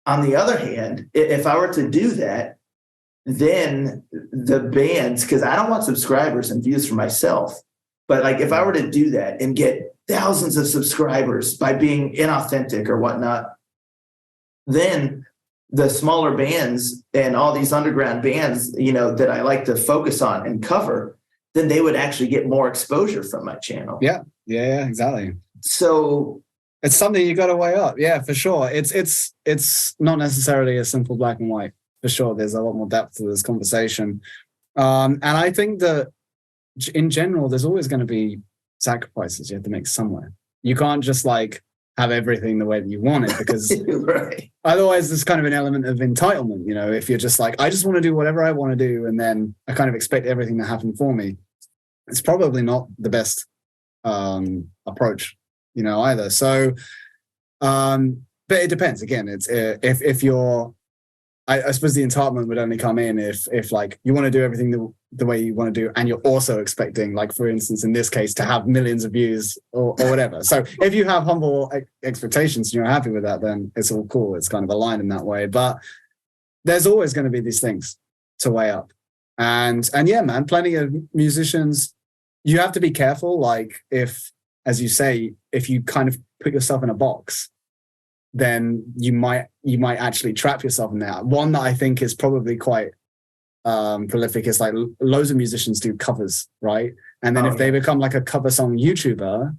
on the other hand, if I were to do that, then the bands, because I don't want subscribers and views for myself, but like if I were to do that and get thousands of subscribers by being inauthentic or whatnot, then the smaller bands and all these underground bands, that I like to focus on and cover, then they would actually get more exposure from my channel. Yeah, exactly. So it's something you got to weigh up. Yeah, for sure. It's not necessarily a simple black and white. For sure, there's a lot more depth to this conversation. And I think that in general, there's always going to be sacrifices you have to make somewhere. You can't just like have everything the way that you want it, because right. Otherwise there's kind of an element of entitlement. If you're just like, I just want to do whatever I want to do, and then I kind of expect everything to happen for me, it's probably not the best approach, either. So, but it depends. Again, it's if you're, I suppose the entitlement would only come in if like you want to do everything the way you want to do, and you're also expecting, like for instance in this case, to have millions of views or whatever. So if you have humble expectations and you're happy with that, then it's all cool. It's kind of aligned in that way. But there's always going to be these things to weigh up, and yeah, man, plenty of musicians. You have to be careful. Like if, as you say, if you kind of put yourself in a box, then you might actually trap yourself in there. One that I think is probably quite prolific is like loads of musicians do covers, right? And then if they become like a cover song YouTuber,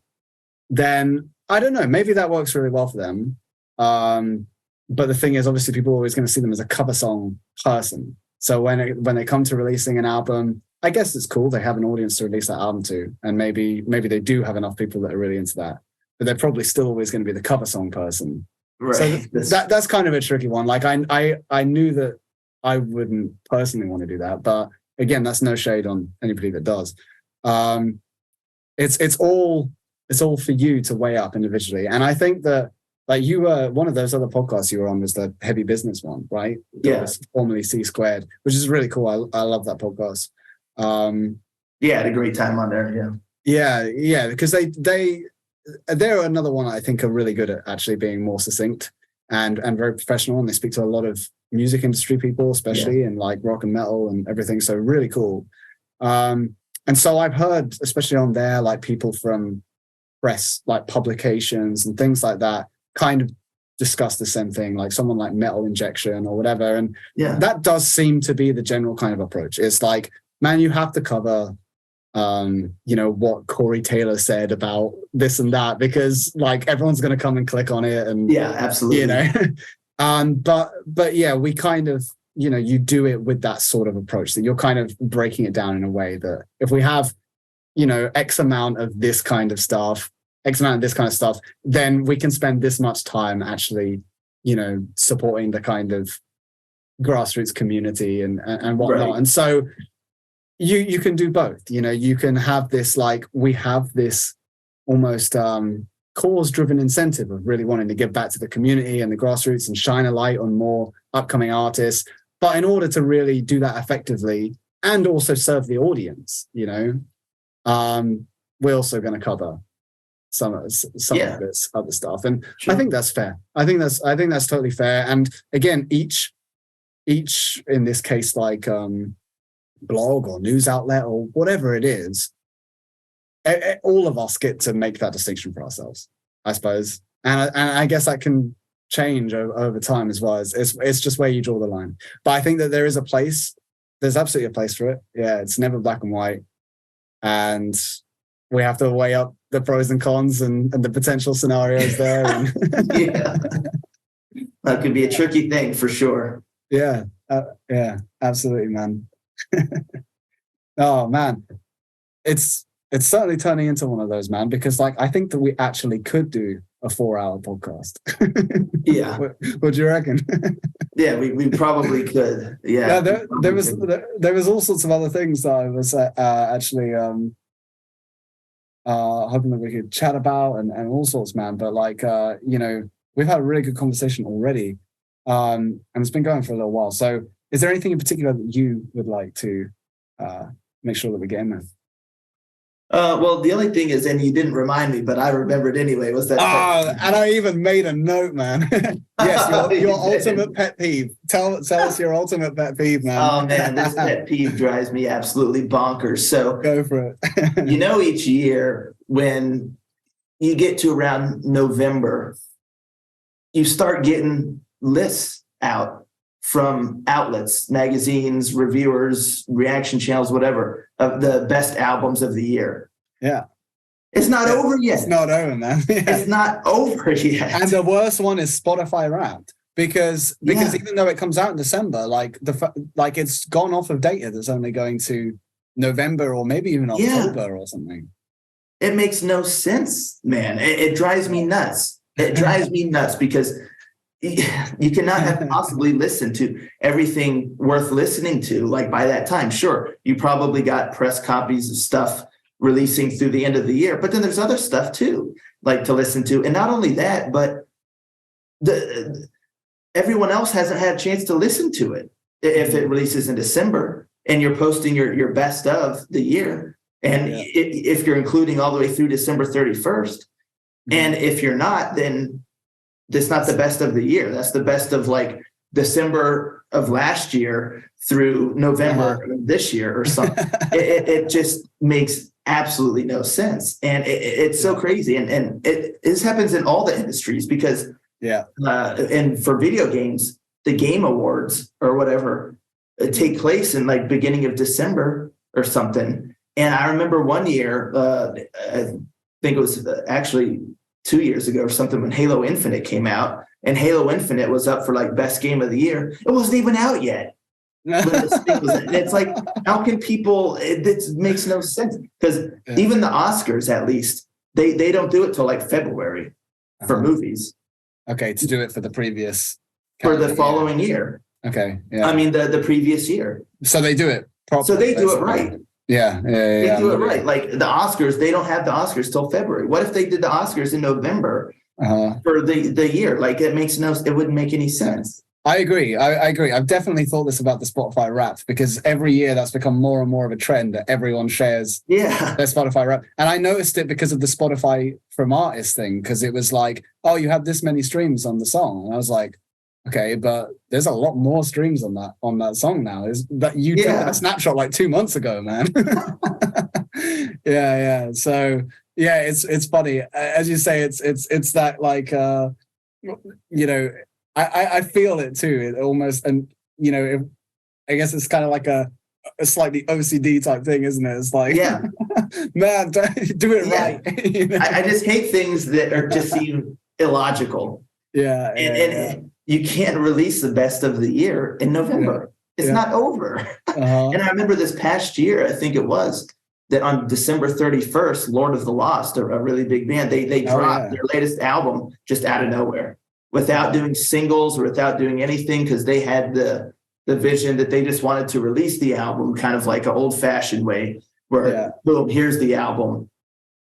then I don't know, maybe that works really well for them. But the thing is, obviously, people are always going to see them as a cover song person. So when they come to releasing an album, I guess it's cool. They have an audience to release that album to, and maybe they do have enough people that are really into that. But they're probably still always going to be the cover song person. Right. So that's kind of a tricky one. Like I knew that I wouldn't personally want to do that, but again, that's no shade on anybody that does. It's all for you to weigh up individually. And I think that like you were one of those other podcasts you were on was the Heavy Business one, right? Yeah. Was formerly C Squared, which is really cool. I love that podcast. Yeah, I had a great time on there. Yeah, because they're another one I think are really good at actually being more succinct and very professional, and they speak to a lot of music industry people, especially in like rock and metal and everything. So really cool. And so I've heard, especially on there, like people from press, like publications and things like that, kind of discuss the same thing, like someone like Metal Injection or whatever. And that does seem to be the general kind of approach. It's like, man, you have to cover what Corey Taylor said about this and that, because like everyone's going to come and click on it. And absolutely. But yeah, we kind of, you do it with that sort of approach, that you're kind of breaking it down in a way that if we have, X amount of this kind of stuff, then we can spend this much time actually, supporting the kind of grassroots community and whatnot. Right. And so you can do both. You can have this, like, we have this almost cause-driven incentive of really wanting to give back to the community and the grassroots and shine a light on more upcoming artists. But in order to really do that effectively and also serve the audience, we're also going to cover some of this other stuff. And I think that's fair. I think that's totally fair. And again, each in this case, like blog or news outlet or whatever it is, all of us get to make that distinction for ourselves, I suppose. And I guess that can change over time as well. It's just where you draw the line. But I think that there is a place. There's absolutely a place for it. Yeah, it's never black and white. And we have to weigh up the pros and cons and the potential scenarios there. Yeah. That could be a tricky thing for sure. Yeah, absolutely, man. Oh, man. It's it's certainly turning into one of those, man, because like I think that we actually could do a 4-hour podcast. Yeah. What do you reckon? Yeah, we probably could. Yeah. There was all sorts of other things that I was actually hoping that we could chat about and all sorts, man. But like we've had a really good conversation already, and it's been going for a little while. So is there anything in particular that you would like to make sure that we get in there? Well, the only thing is, and you didn't remind me, but I remembered anyway, was that. And I even made a note, man. Yes, your ultimate pet peeve. Tell us your ultimate pet peeve, man. Oh man, this pet peeve drives me absolutely bonkers. So go for it. Each year when you get to around November, you start getting lists out from outlets, magazines, reviewers, reaction channels, whatever, of the best albums of the year. Yeah. It's not over yet. It's not over, man. Yeah. It's not over yet. And the worst one is Spotify Wrapped because even though it comes out in December, like it's gone off of data that's only going to November or maybe even October or something. It makes no sense, man. It drives me nuts. It drives me nuts because you cannot have possibly listened to everything worth listening to. Like by that time, sure, you probably got press copies of stuff releasing through the end of the year, but then there's other stuff too, like to listen to. And not only that, but everyone else hasn't had a chance to listen to it. If it releases in December and you're posting your best of the year, and if you're including all the way through December 31st, and if you're not, then that's not the best of the year. That's the best of like December of last year through November of this year or something. It just makes absolutely no sense. And it's so crazy. And this happens in all the industries because, and for video games, the Game Awards or whatever take place in like beginning of December or something. And I remember one year, I think it was actually 2 years ago or something, when Halo Infinite came out, and Halo Infinite was up for like best game of the year. It wasn't even out yet. It's like, how can people? It makes no sense because even the Oscars, at least, they don't do it till like February for movies. Okay, to do it for the previous for the following year. Okay, yeah. I mean the previous year. So they do it properly. So they do it right. Yeah. They do it right. Like the Oscars, they don't have the Oscars till February. What if they did the Oscars in November for the year? Like it wouldn't make any sense. I agree. I agree. I've definitely thought this about the Spotify Wrapped because every year that's become more and more of a trend that everyone shares their Spotify Wrapped. And I noticed it because of the Spotify from Artists thing, because it was like, oh, you have this many streams on the song. And I was like, okay, but there's a lot more streams on that song now. Is that you took that snapshot like 2 months ago, man? Yeah. So yeah, it's funny. As you say, it's that like I feel it too. It almost, and I guess it's kind of like a slightly OCD type thing, isn't it? It's like, man, do it right. I just hate things that are just seem illogical. And you can't release the best of the year in November. It's not over. And I remember this past year, I think it was, that on December 31st, Lord of the Lost, a really big band, they dropped their latest album just out of nowhere without doing singles or without doing anything, because they had the vision that they just wanted to release the album kind of like an old-fashioned way where, boom, here's the album.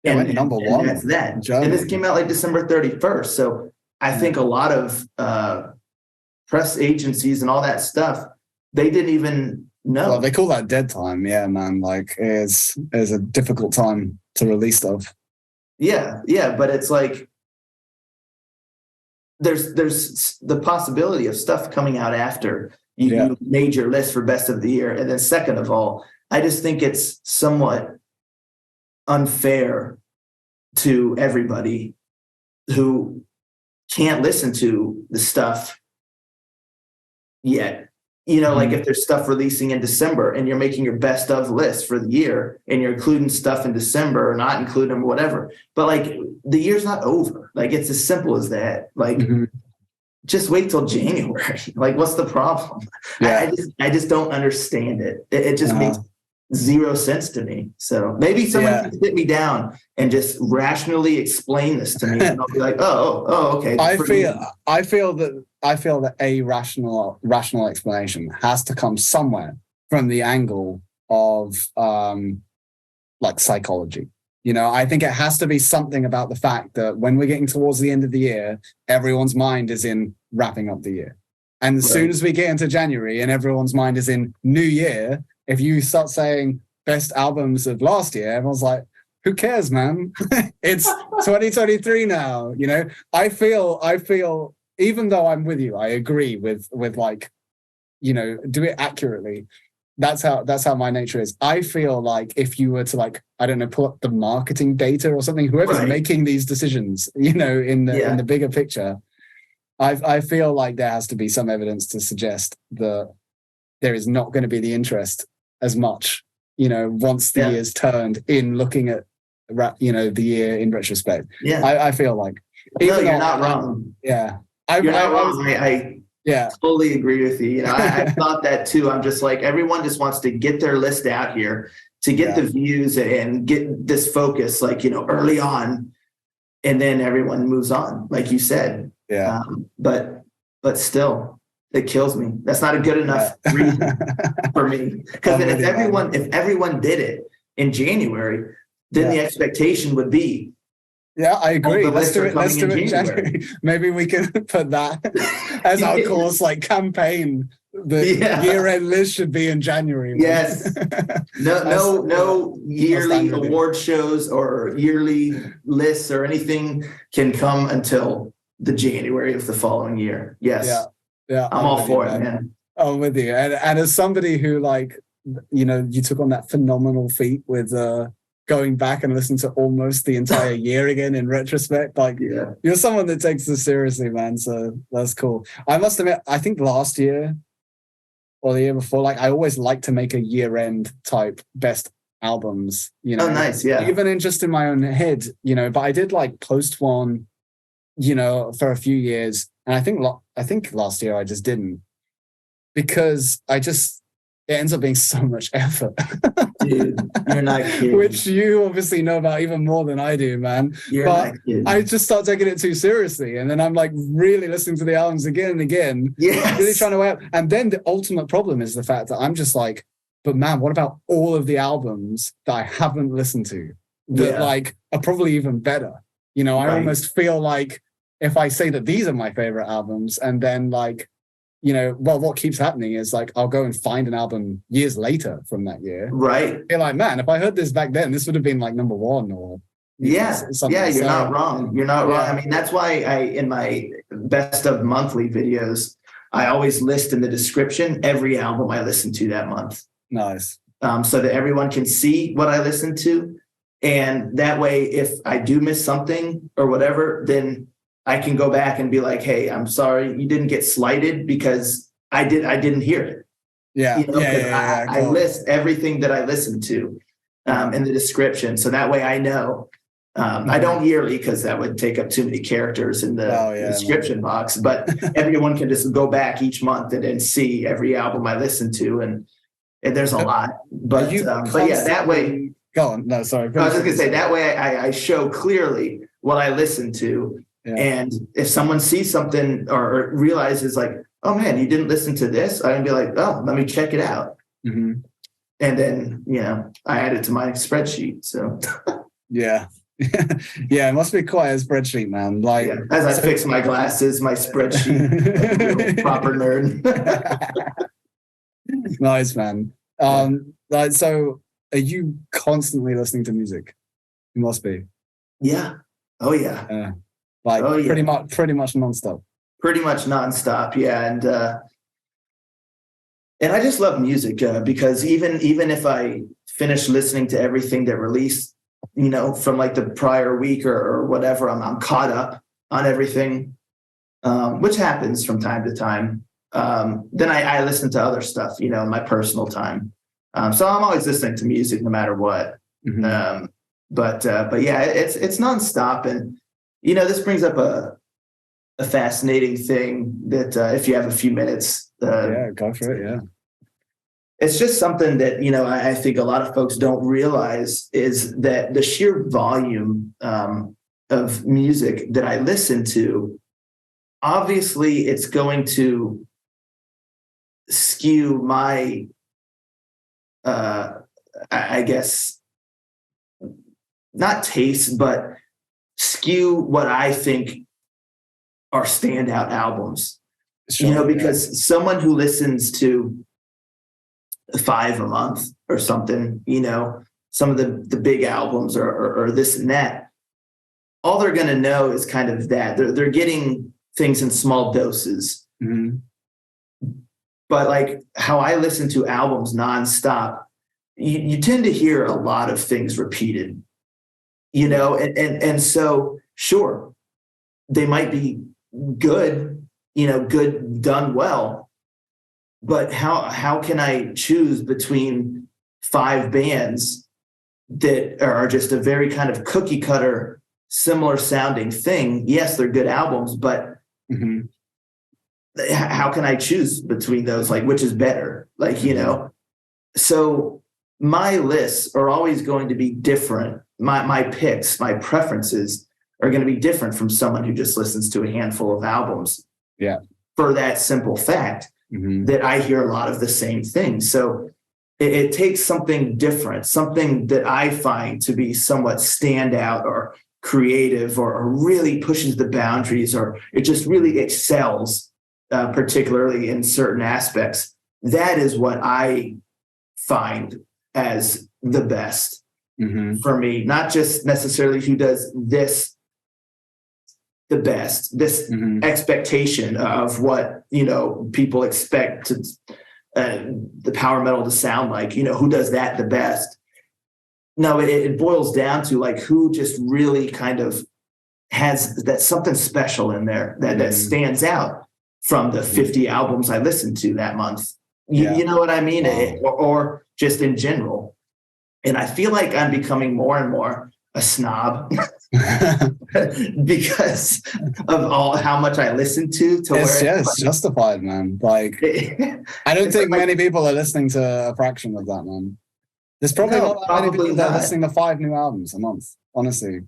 And number one. And that's that. And this came out like December 31st. So I think a lot of press agencies and all that stuff, they didn't even know. Well, they call that dead time. Yeah, man. Like it's a difficult time to release stuff. Yeah. But it's like there's the possibility of stuff coming out after you made your list for best of the year. And then second of all, I just think it's somewhat unfair to everybody who can't listen to the stuff yet. Like if there's stuff releasing in December and you're making your best of list for the year and you're including stuff in December or not including them or whatever, but like the year's not over. Like it's as simple as that. Like just wait till January. Like what's the problem? I just don't understand it. It just makes zero sense to me. So maybe someone can sit me down and just rationally explain this to me, and I'll be like, okay. I feel that a rational explanation has to come somewhere from the angle of like psychology. You know, I think it has to be something about the fact that when we're getting towards the end of the year, everyone's mind is in wrapping up the year. And as soon as we get into January and everyone's mind is in New Year, if you start saying best albums of last year, everyone's like, who cares, man? It's 2023 now. You know, I feel, even though I'm with you, I agree with like, you know, do it accurately. That's how my nature is. I feel like if you were to, like, I don't know, pull up the marketing data or something, whoever's making these decisions, you know, in the bigger picture, I feel like there has to be some evidence to suggest that there is not going to be the interest as much, you know, once the year's turned, in looking at, you know, the year in retrospect. Yeah, I feel like, no, you're not wrong. Yeah, you're not wrong. I totally agree with you. You know, I thought that too. I'm just like, everyone just wants to get their list out here to get the views and get this focus, like, you know, early on, and then everyone moves on, like you said. Yeah. But still, it kills me. That's not a good enough reason for me. Because then if everyone did it in January, then the expectation would be. Yeah, I agree. Let's do it in January. Maybe we can put that as our course, like, campaign. The year-end list should be in January. Yes. No yearly award shows or yearly lists or anything can come until the January of the following year. Yes. Yeah. I'm all for it, man. I'm with you. And as somebody who, like, you know, you took on that phenomenal feat with going back and listening to almost the entire year again in retrospect, like, you're someone that takes this seriously, man. So that's cool. I must admit, I think last year or the year before, like, I always like to make a year-end type best albums, you know. Oh, nice. Yeah. Even in my own head, you know, but I did, like, post one, you know, for a few years. And I think last year I just didn't, because it ends up being so much effort. Dude, you're not kidding. Which you obviously know about even more than I do, man. But I just start taking it too seriously. And then I'm, like, really listening to the albums again and again. Yes. Really trying to And then the ultimate problem is the fact that I'm just like, but man, what about all of the albums that I haven't listened to that like are probably even better? You know, I almost feel like if I say that these are my favorite albums, and then, like, you know, well, what keeps happening is, like, I'll go and find an album years later from that year. Right. You're like, man, if I heard this back then, this would have been, like, number one or something. Yeah, you're not wrong. You're not wrong. I mean, that's why in my best of monthly videos, I always list in the description every album I listened to that month. Nice. So that everyone can see what I listened to. And that way, if I do miss something or whatever, then I can go back and be like, hey, I'm sorry, you didn't get slighted because I didn't hear it. Yeah. You know, I list everything that I listened to in the description. So that way I know. I don't yearly, because that would take up too many characters in the description box, but everyone can just go back each month and see every album I listened to. And there's a lot, but that way. Go on. No, sorry. I was just gonna say, that way I show clearly what I listened to. Yeah. And if someone sees something or realizes, like, oh man, you didn't listen to this, I can be like, oh, let me check it out. Mm-hmm. And then, you know, I add it to my spreadsheet. So yeah. Yeah, it must be quite a spreadsheet, man. Like, as I fix my glasses, my spreadsheet, proper nerd. Nice, man. Like, so are you constantly listening to music? You must be. Yeah. Oh yeah. Pretty much nonstop. Pretty much nonstop, yeah. And I just love music because even if I finish listening to everything that released, you know, from, like, the prior week or whatever, I'm caught up on everything, which happens from time to time. Then I listen to other stuff, you know, in my personal time. So I'm always listening to music no matter what. Mm-hmm. But yeah, it's nonstop. And, you know, this brings up a fascinating thing that if you have a few minutes. Go for it, yeah. It's just something that, I think a lot of folks don't realize is that the sheer volume of music that I listen to, obviously it's going to skew my, I guess, not taste, but skew what I think are standout albums. Sure, because someone who listens to 5 a month or something, some of the big albums or this and that, all they're going to know is kind of that. They're getting things in small doses. Mm-hmm. But like how I listen to albums nonstop, you tend to hear a lot of things repeated, and so sure, they might be good, good done well, but how can I choose between 5 bands that are just a very kind of cookie cutter, similar sounding thing? Yes, they're good albums, but mm-hmm. how can I choose between those? Like, which is better? Like, so my lists are always going to be different. My picks, my preferences are going to be different from someone who just listens to a handful of albums. Yeah. For that simple fact mm-hmm. that I hear a lot of the same things. So it takes something different, something that I find to be somewhat standout or creative or really pushes the boundaries, or it just really excels, particularly in certain aspects. That is what I find as the best mm-hmm. for me, not just necessarily who does this the best, this mm-hmm. expectation of what, people expect to, the power metal to sound like, who does that the best. No, it boils down to like who just really kind of has that something special in there that, mm-hmm. that stands out from the 50 albums I listened to that month. You know what I mean? Wow. Or just in general. And I feel like I'm becoming more and more a snob because of how much I listen to it's justified, man. Like, I don't think like, many people are listening to a fraction of that, man. There's probably not that many people that are listening to 5 new albums a month, honestly.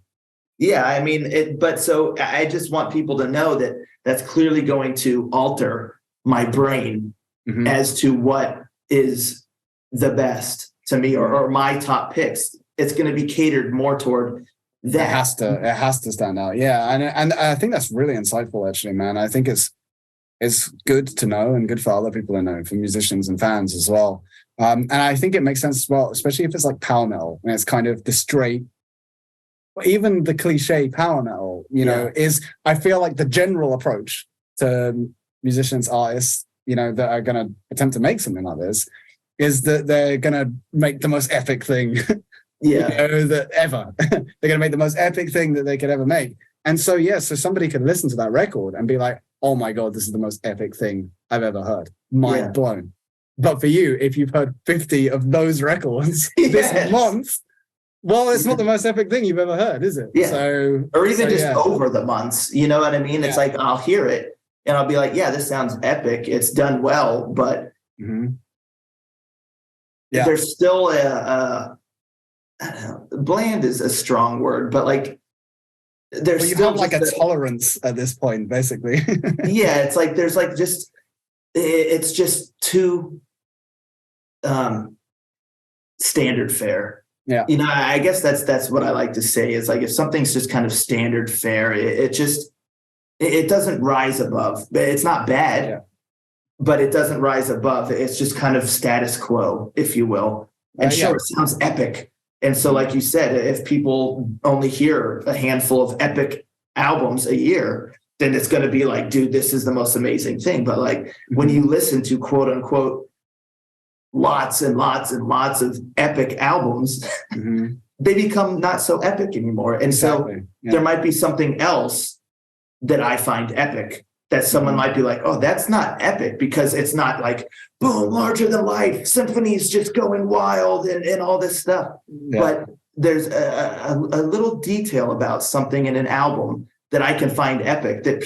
Yeah, I mean, but so I just want people to know that that's clearly going to alter my brain mm-hmm. as to what is the best to me or my top picks. It's going to be catered more toward that. It has to stand out. Yeah. And I think that's really insightful, actually, man. I think it's good to know and good for other people to know, for musicians and fans as well. And I think it makes sense as well, especially if it's like power metal and it's kind of the straight, even the cliche power metal, is, I feel like the general approach to musicians, artists, that are going to attempt to make something like this is that they're going to make the most epic thing that ever. They're going to make the most epic thing that they could ever make. And so, so somebody could listen to that record and be like, oh my God, this is the most epic thing I've ever heard. Mind blown. But for you, if you've heard 50 of those records this month, well, it's not the most epic thing you've ever heard, is it? Yeah. So, or even over the months, you know what I mean? Yeah. It's like, I'll hear it and I'll be like, yeah, this sounds epic. It's done well, but mm-hmm. there's still I don't know, bland is a strong word, but like there's you still have like a tolerance at this point, basically. Yeah, it's like there's like it's just too standard fare. Yeah, I guess that's what I like to say is like if something's just kind of standard fare, it doesn't rise above. It's not bad, but it doesn't rise above. It's just kind of status quo, if you will. And sure, it sounds epic. And so, like you said, if people only hear a handful of epic albums a year, then it's going to be like, dude, this is the most amazing thing. But like when you listen to quote unquote lots and lots and lots of epic albums, mm-hmm. they become not so epic anymore. And so there might be something else that I find epic that someone might be like, oh, that's not epic because it's not like, boom, larger than life, symphonies just going wild and all this stuff. Yeah. But there's a little detail about something in an album that I can find epic that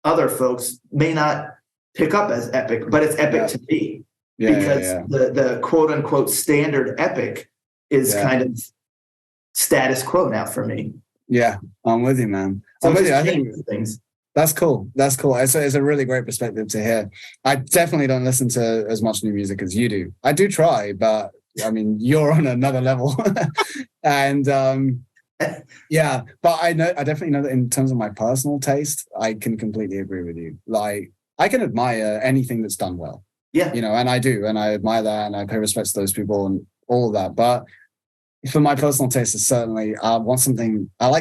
other folks may not pick up as epic, but it's epic to me. because the quote unquote standard epic is kind of status quo now for me. Yeah, I'm with you, man. So I'm with you. I think things. that's cool. That's cool. It's a really great perspective to hear. I definitely don't listen to as much new music as you do. I do try, but I mean, you're on another level. And yeah, but I definitely know that in terms of my personal taste, I can completely agree with you. Like, I can admire anything that's done well. Yeah. You know, and I do, and I admire that, and I pay respect to those people and all of that. But for my personal taste, is certainly I like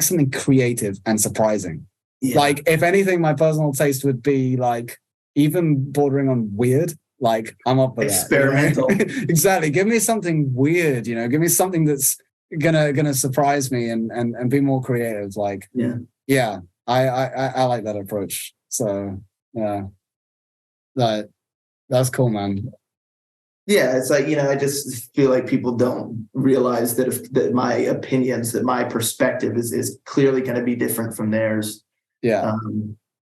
something creative and surprising. Yeah. Like, if anything, my personal taste would be like even bordering on weird. Like, I'm up for experimental. That. Exactly. Give me something weird, give me something that's gonna surprise me and be more creative. Like, yeah. I like that approach. So yeah. That's cool, man. Yeah, it's like, I just feel like people don't realize that my opinions, that my perspective is clearly going to be different from theirs. Yeah.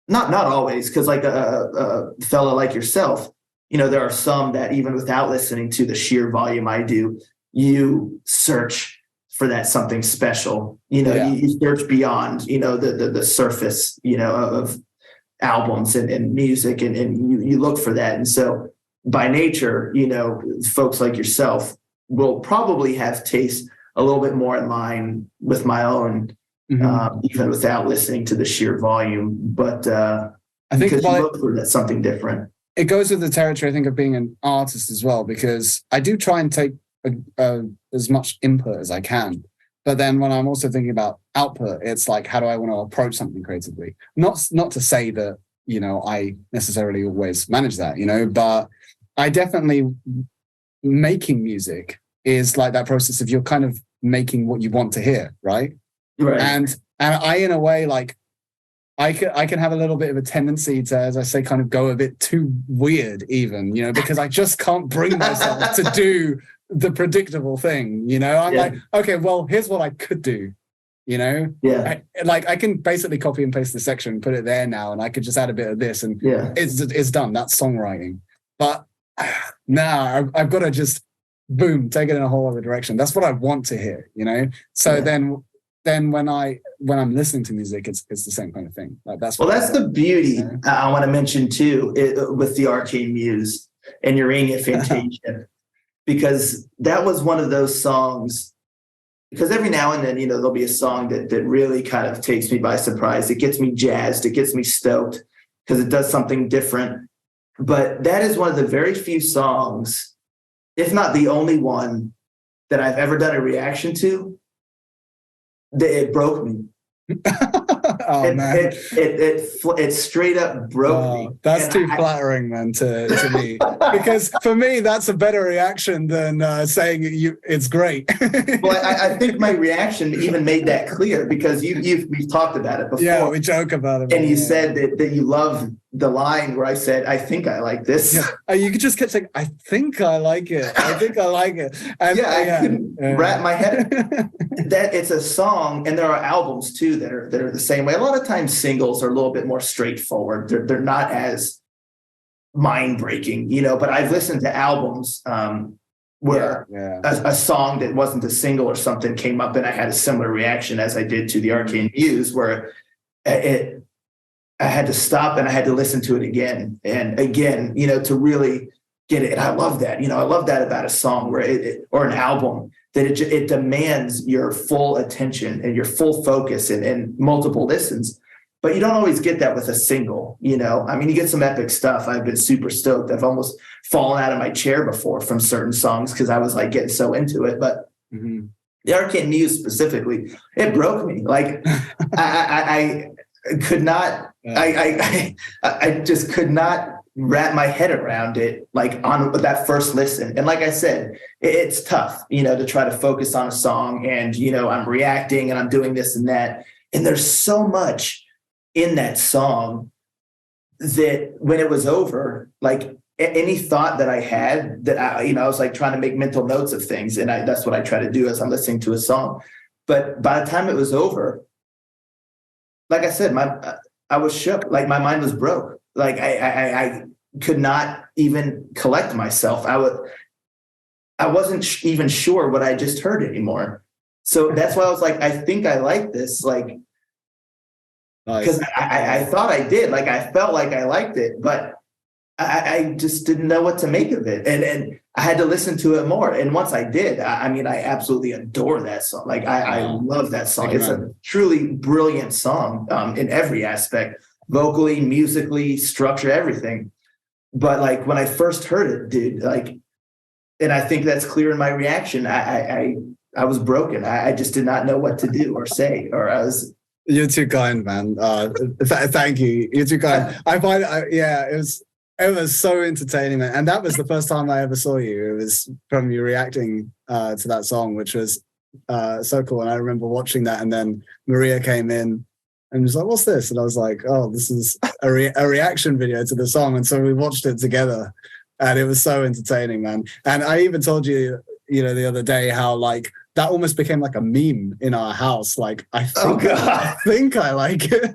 Not always, because like a fellow like yourself, there are some that even without listening to the sheer volume I do, you search for that something special. You search beyond, the surface, of albums and music, and you look for that. And so by nature, folks like yourself will probably have taste a little bit more in line with my own, even without listening to the sheer volume. But I think because you look for that something different. It goes with the territory, I think, of being an artist as well, because I do try and take as much input as I can. But then when I'm also thinking about output, it's like, how do I want to approach something creatively? Not to say that, I necessarily always manage that, but I definitely, making music is like that process of you're kind of making what you want to hear, right? Right. And I, in a way, like, I can have a little bit of a tendency to, as I say, kind of go a bit too weird even, because I just can't bring myself to do the predictable thing, I'm like, okay, well, here's what I could do, I can basically copy and paste the section, put it there now, and I could just add a bit of this, and it's done. That's songwriting. But now I've got to just boom, take it in a whole other direction. That's what I want to hear, So then when I'm listening to music, it's the same kind of thing. Like, that's the beauty. I want to mention too, with the Arcane Muse and Urania Fantasia. Because that was one of those songs, because every now and then, there'll be a song that really kind of takes me by surprise. It gets me jazzed. It gets me stoked because it does something different. But that is one of the very few songs, if not the only one, that I've ever done a reaction to, that it broke me. Man. It straight up broke me. That's too flattering, man, to me. Because for me, that's a better reaction than saying it's great. Well, I think my reaction even made that clear, because we've talked about it before. Yeah, we joke about it. And you said that you love the line where I said, I think I like this. Yeah. You could just keep saying, I think I like it. I think I like it. And, I couldn't wrap my head. That it's a song, and there are albums too that are the same way. A lot of times singles are a little bit more straightforward. They're not as mind breaking, but I've listened to albums where a song that wasn't a single or something came up, and I had a similar reaction as I did to the Arcane Muse, where I had to stop and I had to listen to it again and again, to really get it. And I love that. I love that about a song where or an album, that it demands your full attention and your full focus and multiple listens. But you don't always get that with a single, I mean, you get some epic stuff. I've been super stoked. I've almost fallen out of my chair before from certain songs because I was like getting so into it. But the Arcane Muse specifically, it broke me. Like I could not, I just could not wrap my head around it, like on that first listen. And like I said, it's tough, to try to focus on a song, and, I'm reacting and I'm doing this and that. And there's so much in that song that when it was over, like any thought that I had that I was like trying to make mental notes of things. And that's what I try to do as I'm listening to a song. But by the time it was over, like I said, I was shook. Like my mind was broke. Like I could not even collect myself. I wasn't even sure what I just heard anymore. So that's why I was like, I think I like this, like, because I thought I did, like, I felt like I liked it, but I just didn't know what to make of it. And I had to listen to it more. And once I did, I mean, I absolutely adore that song. Like, I love that song. It's a truly brilliant song in every aspect, vocally, musically, structure, everything. But like, when I first heard it, dude, like, and I think that's clear in my reaction, I was broken. I just did not know what to do or say, or I was... You're too kind, man. Thank you. You're too kind. I find, it was so entertaining, man. And that was the first time I ever saw you. It was from you reacting to that song, which was so cool. And I remember watching that, and then Maria came in and was like, "What's this?" And I was like, "Oh, this is a reaction video to the song." And so we watched it together, and it was so entertaining, man. And I even told you, the other day how like that almost became like a meme in our house. Like, I think I like it.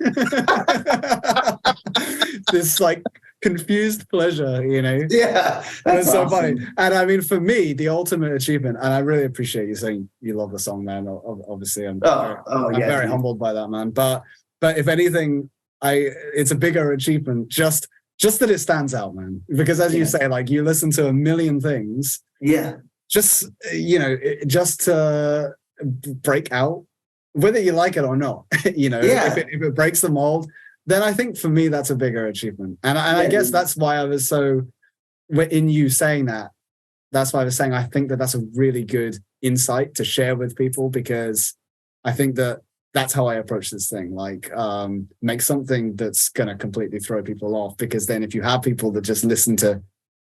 This like confused pleasure, Yeah, that's so funny. And I mean, for me, the ultimate achievement, and I really appreciate you saying you love the song, man. Obviously, I'm very humbled by that, man. But if anything, it's a bigger achievement just that it stands out, man. Because as you say, like, you listen to a million things, just just to break out, whether you like it or not, if it breaks the mold, then I think for me that's a bigger achievement. And I guess that's why I was so, in you saying that, that's why I was saying I think that that's a really good insight to share with people, because I think that that's how I approach this thing. Like, make something that's going to completely throw people off, because then if you have people that just listen to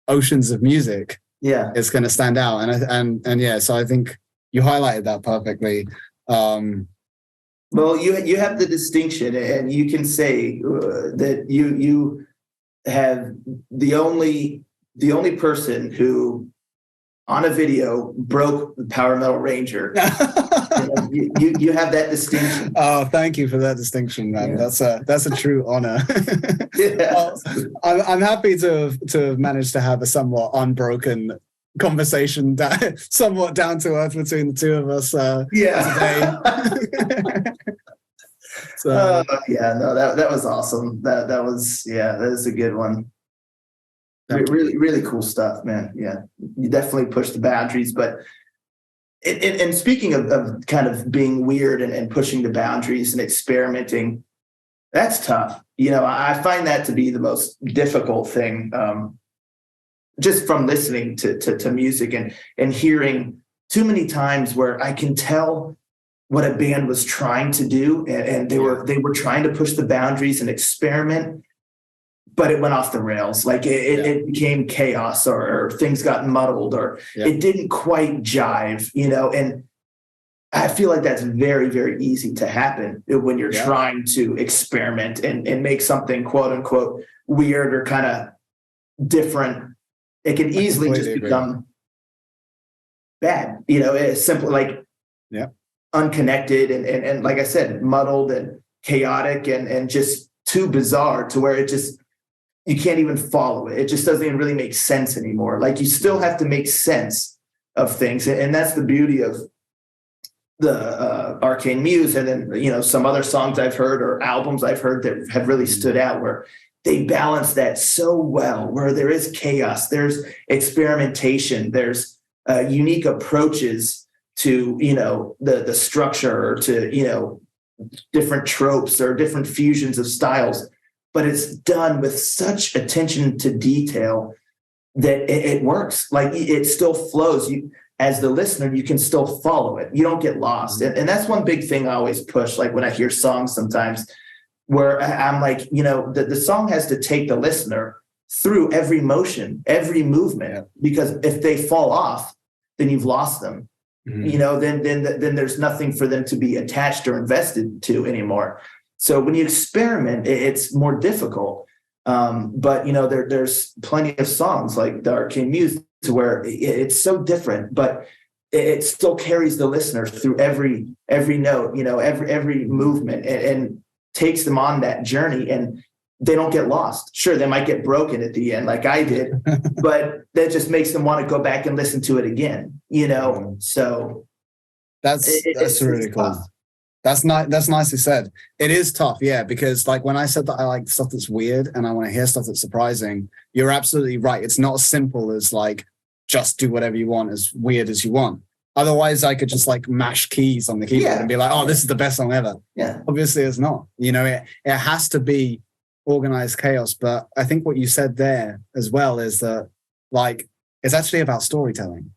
oceans of music, it's going to stand out. And so I think you highlighted that perfectly. Well, you have the distinction, and you can say that you have the only person who on a video broke the Power Metal Ranger. you have that distinction. Oh, thank you for that distinction, man. That's a true honor. Well, I'm happy to have managed to have a somewhat unbroken conversation, somewhat down to earth between the two of us today. So that was awesome. That is a good one. Really, really cool stuff, man. Yeah, you definitely push the boundaries. But and speaking of kind of being weird and pushing the boundaries and experimenting, that's tough. I find that to be the most difficult thing. Just from listening to music and hearing too many times where I can tell what a band was trying to do, and they were trying to push the boundaries and experiment, but it went off the rails. Like it became chaos, or things got muddled, or it didn't quite jive, and I feel like that's very, very easy to happen when you're trying to experiment and make something quote unquote weird or kind of different. It can easily just become bad, it's simply like unconnected and like I said, muddled and chaotic and just too bizarre to where you can't even follow it. It just doesn't even really make sense anymore. Like, you still have to make sense of things. And that's the beauty of the Arcane Muse. And then, some other songs I've heard or albums I've heard that have really stood out, where they balance that so well, where there is chaos, there's experimentation, there's unique approaches to, the structure, or to, different tropes or different fusions of styles, but it's done with such attention to detail that it works. Like, it still flows. You, as the listener, you can still follow it. You don't get lost. And that's one big thing I always push. Like, when I hear songs sometimes, where I'm like, the song has to take the listener through every motion, every movement, because if they fall off, then you've lost them. Then there's nothing for them to be attached or invested to anymore. So when you experiment, it's more difficult. But there's plenty of songs like the Arcane Muse to where it's so different, but it still carries the listener through every note, every movement, and takes them on that journey. And they don't get lost. Sure, they might get broken at the end like I did, but that just makes them want to go back and listen to it again, you know? So that's really cool. Tough. That's nicely said. It is tough, yeah, because like when I said that I like stuff that's weird and I want to hear stuff that's surprising, you're absolutely right. It's not as simple as like just do whatever you want, as weird as you want. Otherwise, I could just like mash keys on the keyboard and be like, "Oh, this is the best song ever." Yeah, obviously, it's not. You know, it has to be organized chaos. But I think what you said there as well is that like it's actually about storytelling.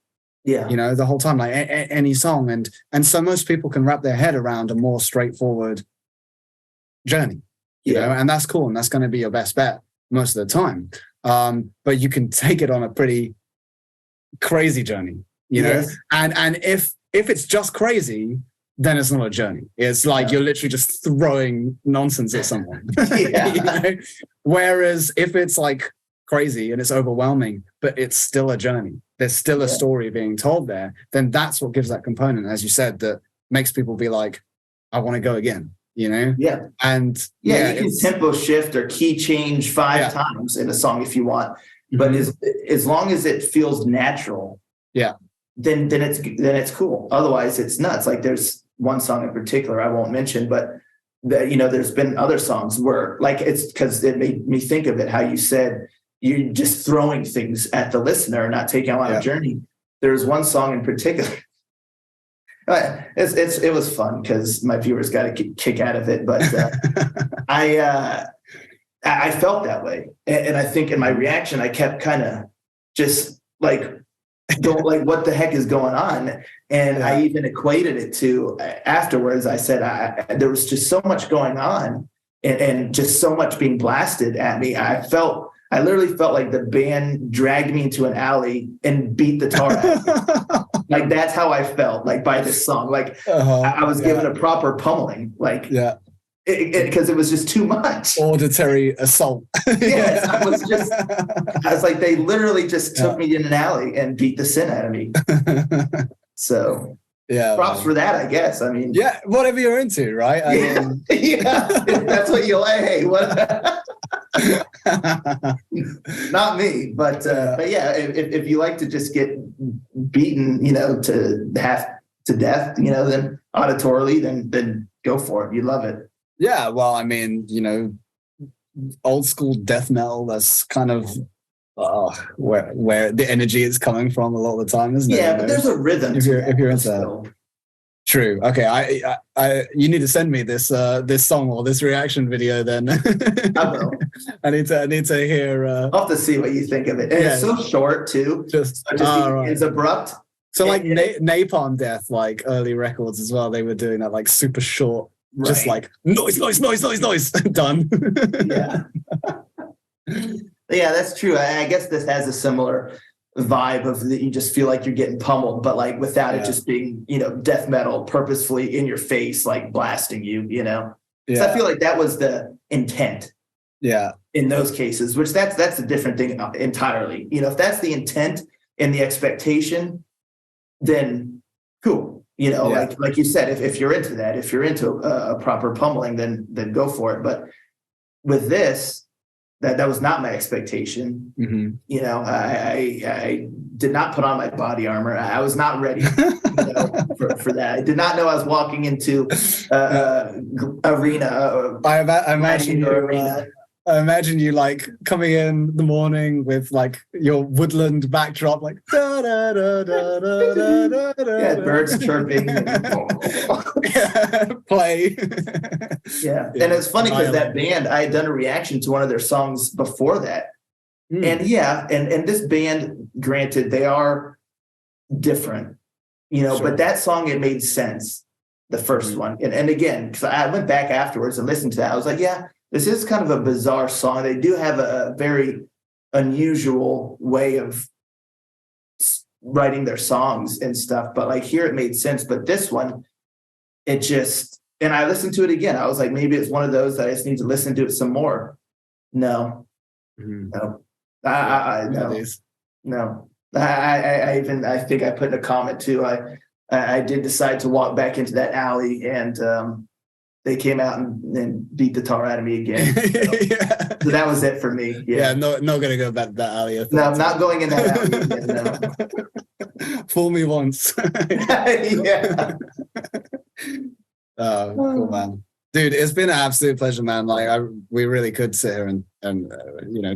Yeah, you know, the whole time, like any song, and so most people can wrap their head around a more straightforward journey. You know, and that's cool, and that's going to be your best bet most of the time. But you can take it on a pretty crazy journey, you know, and if it's just crazy, then it's not a journey. It's like you're literally just throwing nonsense at someone. You know? Whereas if it's like crazy and it's overwhelming, but it's still a journey, there's still a story being told there, then that's what gives that component, as you said, that makes people be like, I want to go again, you know? Yeah. And you can tempo shift or key change 5 times in a song if you want, but as long as it feels natural, then it's cool. Otherwise it's nuts. Like there's one song in particular I won't mention, but you know, there's been other songs where like, it's because it made me think of it, how you said you're just throwing things at the listener, not taking them on a journey. There's one song in particular. It was fun because my viewers got a kick out of it, but I felt that way, and I think in my reaction I kept kind of just like like what the heck is going on, and I even equated it to afterwards. I said there was just so much going on, and just so much being blasted at me. I literally felt like the band dragged me into an alley and beat the tar out of me. Like that's how I felt like by this song. Like I was given a proper pummeling. Like because it was just too much. Auditory assault. Yes, I was like, they literally just took me in an alley and beat the sin out of me. So props for that, I guess. I mean, whatever you're into, right? I mean, if that's what you like. Hey, what? Not me, but yeah, if you like to just get beaten, you know, to death, you know, then auditorily, then go for it. You love it. Yeah, well, I mean, you know, old school death metal, that's kind of where the energy is coming from a lot of the time, isn't it? Yeah, but there's a rhythm if you're into that. True. Okay, I you need to send me this song or this reaction video then. I will. I need to hear. I'll have to see what you think of it. And it's so short too. It's abrupt. So like Napalm Death, like early records as well, they were doing that like super short, just like noise, done. Yeah, that's true. I guess this has a similar vibe of that you just feel like you're getting pummeled, but like without it just being, you know, death metal purposefully in your face, like blasting you, you know. So I feel like that was the intent. Yeah. In those cases, which that's a different thing entirely. You know, if that's the intent and the expectation, then cool. You know, like you said, if you're into that, if you're into a proper pummeling, then go for it. But with this, that was not my expectation. You know, I did not put on my body armor. I was not ready for that. I did not know I was walking into arena. I imagine you like coming in the morning with like your woodland backdrop, like birds chirping, play. And it's funny because that band, I had done a reaction to one of their songs before that, and and this band, granted, they are different, you know, but that song, it made sense, the first one, and again, because I went back afterwards and listened to that, I was like, this is kind of a bizarre song. They do have a very unusual way of writing their songs and stuff, but like here it made sense. But this one, it just, and I listened to it again. I was like, maybe it's one of those that I just need to listen to it some more. No. I think I put in a comment too. I did decide to walk back into that alley and they came out and beat the tar out of me again. Yeah. So that was it for me. Yeah, not gonna go back that alley. No, I'm not going in that alley again, no. Fool me once. Yeah. Cool, man. Dude, it's been an absolute pleasure, man. Like, we really could sit here and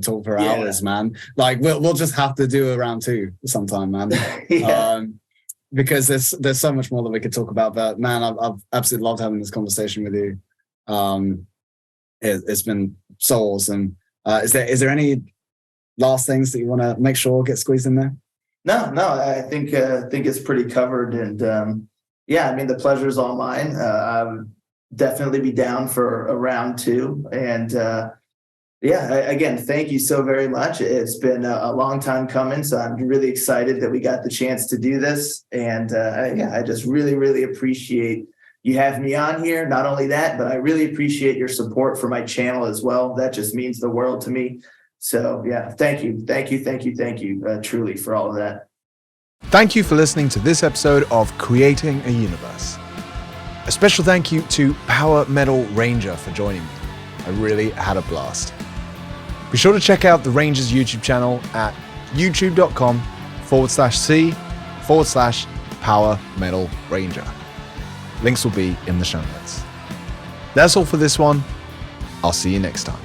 talk for hours, man. Like, we'll just have to do a round 2 sometime, man. Yeah. Because there's so much more that we could talk about. But man, I've absolutely loved having this conversation with you. It's been so awesome. Is there any last things that you want to make sure get squeezed in there? No, I think it's pretty covered, and yeah, I mean, the pleasure's all mine. I would definitely be down for a round 2, and yeah, again, thank you so very much. It's been a long time coming, so I'm really excited that we got the chance to do this, and yeah, I just really, really appreciate you having me on here. Not only that, but I really appreciate your support for my channel as well. That just means the world to me. So yeah, thank you, truly, for all of that. Thank you for listening to this episode of Creating a Universe. A special thank you to Power Metal Ranger for joining me. I really had a blast. Be sure to check out the Ranger's YouTube channel at youtube.com/C/Power Metal Ranger. Links will be in the show notes. That's all for this one. I'll see you next time.